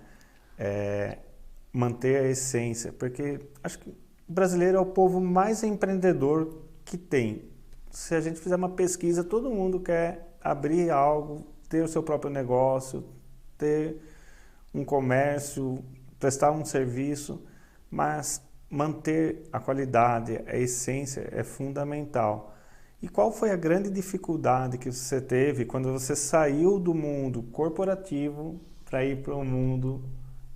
Manter a essência, porque acho que o brasileiro é o povo mais empreendedor que tem. Se a gente fizer uma pesquisa, todo mundo quer abrir algo, ter o seu próprio negócio, ter um comércio, prestar um serviço, mas manter a qualidade, a essência é fundamental. E qual foi a grande dificuldade que você teve quando você saiu do mundo corporativo para ir para o mundo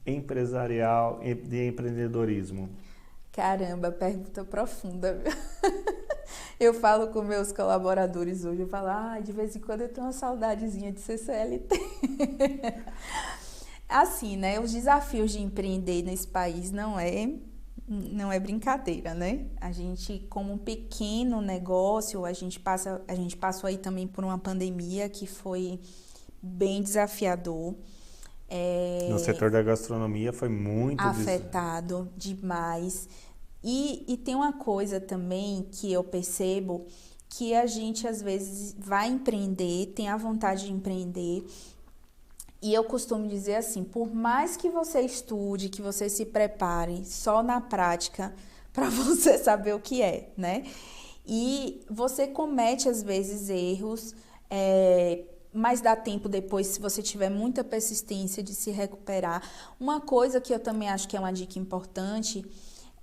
empresarial de empreendedorismo? Caramba, pergunta profunda. Eu falo com meus colaboradores hoje, eu falo, de vez em quando eu tenho uma saudadezinha de ser CLT. Assim, né, os desafios de empreender nesse país não é brincadeira, né? A gente, como um pequeno negócio, a gente passou aí também por uma pandemia que foi bem desafiador. No setor da gastronomia foi muito afetado demais. E tem uma coisa também que eu percebo, que a gente às vezes vai empreender, tem a vontade de empreender, e eu costumo dizer assim, por mais que você estude, que você se prepare, só na prática para você saber o que é, né? E você comete às vezes erros, mas dá tempo depois, se você tiver muita persistência, de se recuperar. Uma coisa que eu também acho que é uma dica importante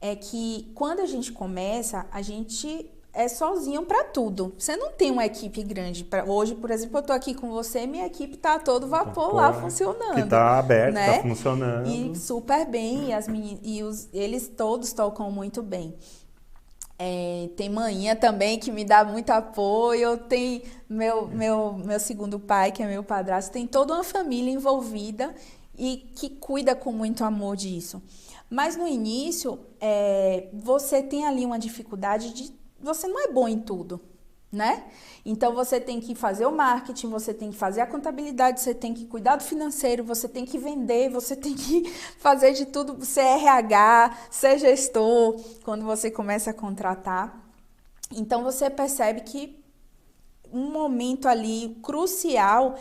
é que quando a gente começa, a gente é sozinho para tudo. Você não tem uma equipe grande. Hoje, por exemplo, eu tô aqui com você, minha equipe tá a todo vapor lá funcionando. Que tá aberto, né? Tá funcionando. E super bem, eles todos tocam muito bem. Tem manhã também que me dá muito apoio, tem meu segundo pai, que é meu padrasto, tem toda uma família envolvida e que cuida com muito amor disso. Mas no início, você tem ali uma dificuldade você não é bom em tudo, né? Então você tem que fazer o marketing, você tem que fazer a contabilidade, você tem que cuidar do financeiro, você tem que vender, você tem que fazer de tudo, ser RH, ser gestor, quando você começa a contratar. Então você percebe que um momento ali crucial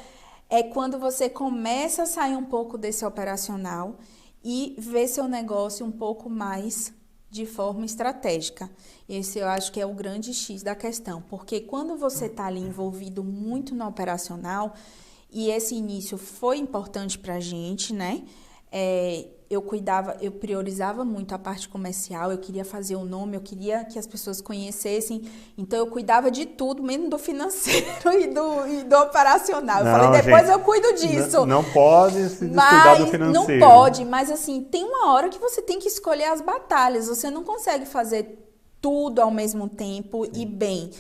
é quando você começa a sair um pouco desse operacional e ver seu negócio um pouco mais de forma estratégica. Esse eu acho que é o grande X da questão, porque quando você está ali envolvido muito no operacional, e esse início foi importante para a gente, né? Eu priorizava muito a parte comercial, eu queria fazer o nome, eu queria que as pessoas conhecessem, então eu cuidava de tudo, menos do financeiro e do operacional. Eu falei, depois eu cuido disso. Não pode se descuidar do financeiro. Não pode, mas assim, tem uma hora que você tem que escolher as batalhas, você não consegue fazer tudo ao mesmo tempo e bem.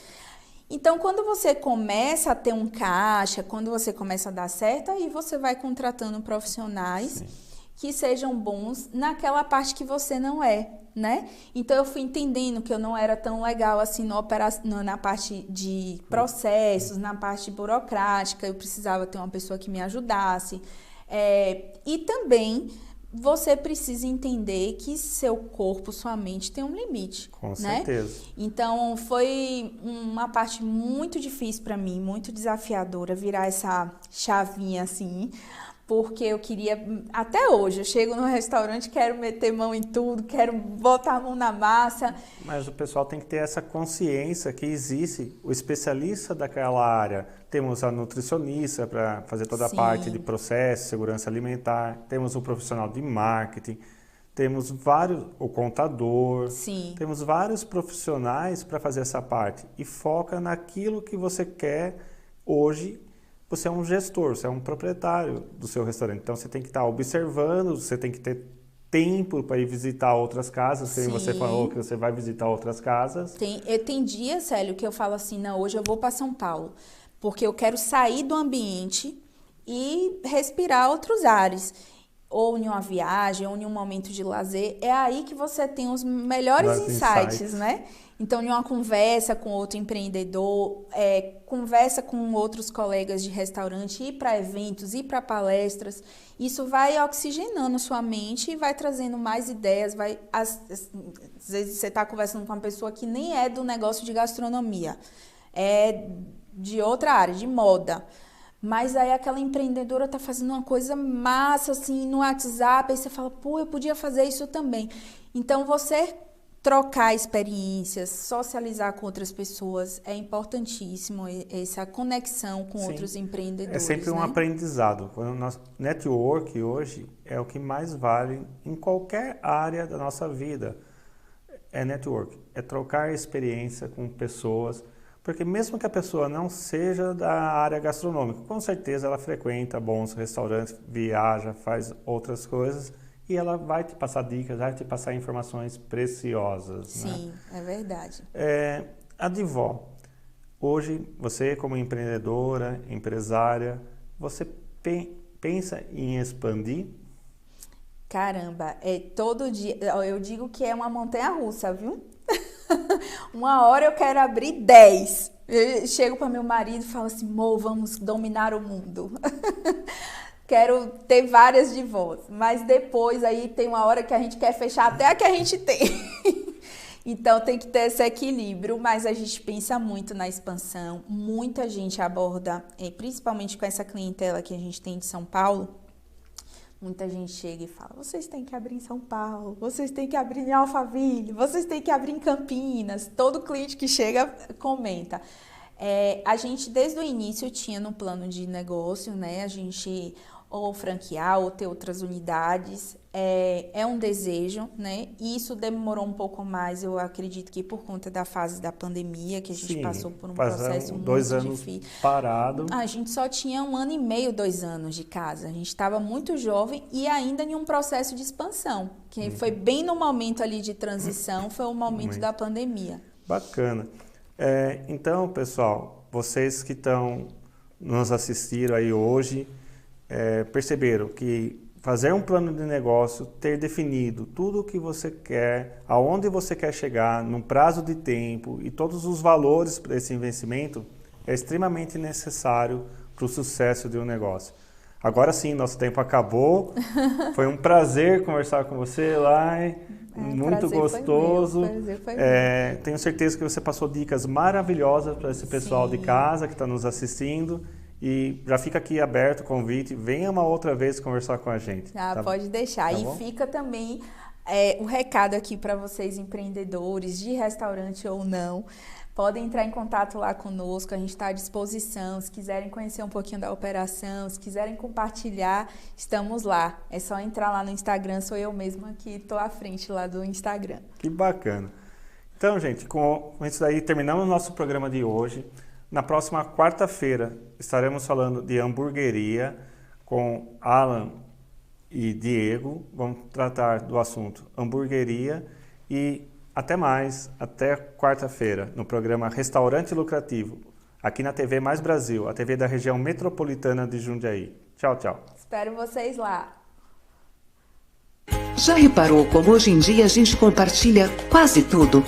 Então, quando você começa a ter um caixa, quando você começa a dar certo, aí você vai contratando profissionais Sim. que sejam bons naquela parte que você não é, né? Então, eu fui entendendo que eu não era tão legal assim na parte de processos, na parte burocrática, eu precisava ter uma pessoa que me ajudasse. E também você precisa entender que seu corpo, sua mente tem um limite, Com né? certeza. Então, foi uma parte muito difícil para mim, muito desafiadora virar essa chavinha assim, porque eu queria, até hoje, eu chego no restaurante, quero meter mão em tudo, quero botar a mão na massa. Mas o pessoal tem que ter essa consciência que existe o especialista daquela área. Temos a nutricionista para fazer toda a Sim. parte de processo, segurança alimentar, temos o profissional de marketing, temos o contador, Sim. temos vários profissionais para fazer essa parte. E foca naquilo que você quer hoje. Você é um gestor, você é um proprietário do seu restaurante. Então, você tem que estar observando, você tem que ter tempo para ir visitar outras casas. Como você falou que você vai visitar outras casas. Tem dias, Célio, que eu falo assim, não, hoje eu vou para São Paulo, porque eu quero sair do ambiente e respirar outros ares. Ou em uma viagem, ou em um momento de lazer. É aí que você tem os melhores insights, né? Então, em uma conversa com outro empreendedor, conversa com outros colegas de restaurante, ir para eventos, ir para palestras, isso vai oxigenando sua mente e vai trazendo mais ideias. Às vezes você está conversando com uma pessoa que nem é do negócio de gastronomia, é de outra área, de moda. Mas aí aquela empreendedora tá fazendo uma coisa massa, assim, no WhatsApp, aí você fala, pô, eu podia fazer isso também. Então, você trocar experiências, socializar com outras pessoas, é importantíssimo, essa conexão com outros empreendedores. É sempre um aprendizado. O nosso network hoje é o que mais vale em qualquer área da nossa vida. É network, é trocar experiência com pessoas. Porque mesmo que a pessoa não seja da área gastronômica, com certeza ela frequenta bons restaurantes, viaja, faz outras coisas e ela vai te passar dicas, vai te passar informações preciosas. Sim, né? É verdade. Adivó, hoje você como empreendedora, empresária, você pensa em expandir? Caramba, todo dia, eu digo que é uma montanha-russa, viu? Uma hora eu quero abrir 10. Eu chego para meu marido e falo assim, Mo, vamos dominar o mundo. Quero ter várias de voz. Mas depois aí tem uma hora que a gente quer fechar até a que a gente tem. Então tem que ter esse equilíbrio, mas a gente pensa muito na expansão. Muita gente aborda, principalmente com essa clientela que a gente tem de São Paulo, muita gente chega e fala, vocês têm que abrir em São Paulo, vocês têm que abrir em Alphaville, vocês têm que abrir em Campinas. Todo cliente que chega comenta. A gente, desde o início, tinha no plano de negócio, né? A gente ou franquear ou ter outras unidades. É um desejo, né? E isso demorou um pouco mais, eu acredito que por conta da fase da pandemia, que a gente passou por um processo muito 2 anos difícil. Parado. A gente só tinha 1 ano e meio, 2 anos de casa. A gente estava muito jovem e ainda em um processo de expansão, que foi bem no momento ali de transição, foi o momento da pandemia. Bacana. Então, pessoal, vocês que estão nos assistindo aí hoje, perceberam que fazer um plano de negócio, ter definido tudo o que você quer, aonde você quer chegar, num prazo de tempo e todos os valores para esse investimento é extremamente necessário para o sucesso de um negócio. Agora sim, nosso tempo acabou. Foi um prazer conversar com você, Lai. Muito gostoso. Foi meu. Tenho certeza que você passou dicas maravilhosas para esse pessoal de casa que está nos assistindo. E já fica aqui aberto o convite, venha uma outra vez conversar com a gente. Tá, pode deixar. Tá e bom? Fica também o recado aqui para vocês, empreendedores, de restaurante ou não. Podem entrar em contato lá conosco, a gente está à disposição. Se quiserem conhecer um pouquinho da operação, se quiserem compartilhar, estamos lá. É só entrar lá no Instagram, sou eu mesma que estou à frente lá do Instagram. Que bacana. Então, gente, com isso daí terminamos o nosso programa de hoje. Na próxima quarta-feira estaremos falando de hamburgueria com Alan e Diego. Vamos tratar do assunto hamburgueria e Até mais, até quarta-feira, no programa Restaurante Lucrativo, aqui na TV Mais Brasil, a TV da região metropolitana de Jundiaí. Tchau, tchau. Espero vocês lá. Já reparou como hoje em dia a gente compartilha quase tudo?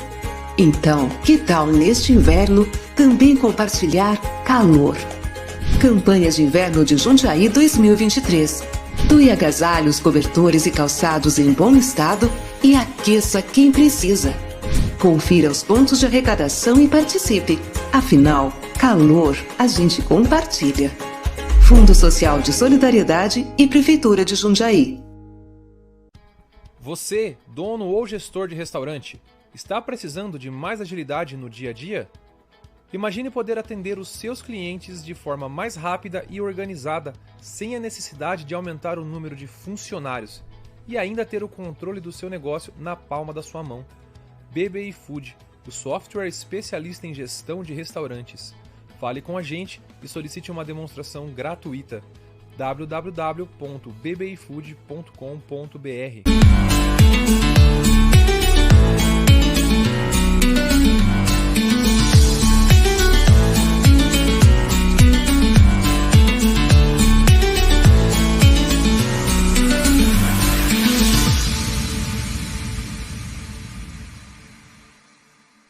Então, que tal neste inverno também compartilhar calor? Campanha de Inverno de Jundiaí 2023. Doe agasalhos, cobertores e calçados em bom estado e aqueça quem precisa. Confira os pontos de arrecadação e participe. Afinal, calor a gente compartilha. Fundo Social de Solidariedade e Prefeitura de Jundiaí. Você, dono ou gestor de restaurante, está precisando de mais agilidade no dia a dia? Imagine poder atender os seus clientes de forma mais rápida e organizada, sem a necessidade de aumentar o número de funcionários e ainda ter o controle do seu negócio na palma da sua mão. BBI Food, o software especialista em gestão de restaurantes. Fale com a gente e solicite uma demonstração gratuita. www.bbifood.com.br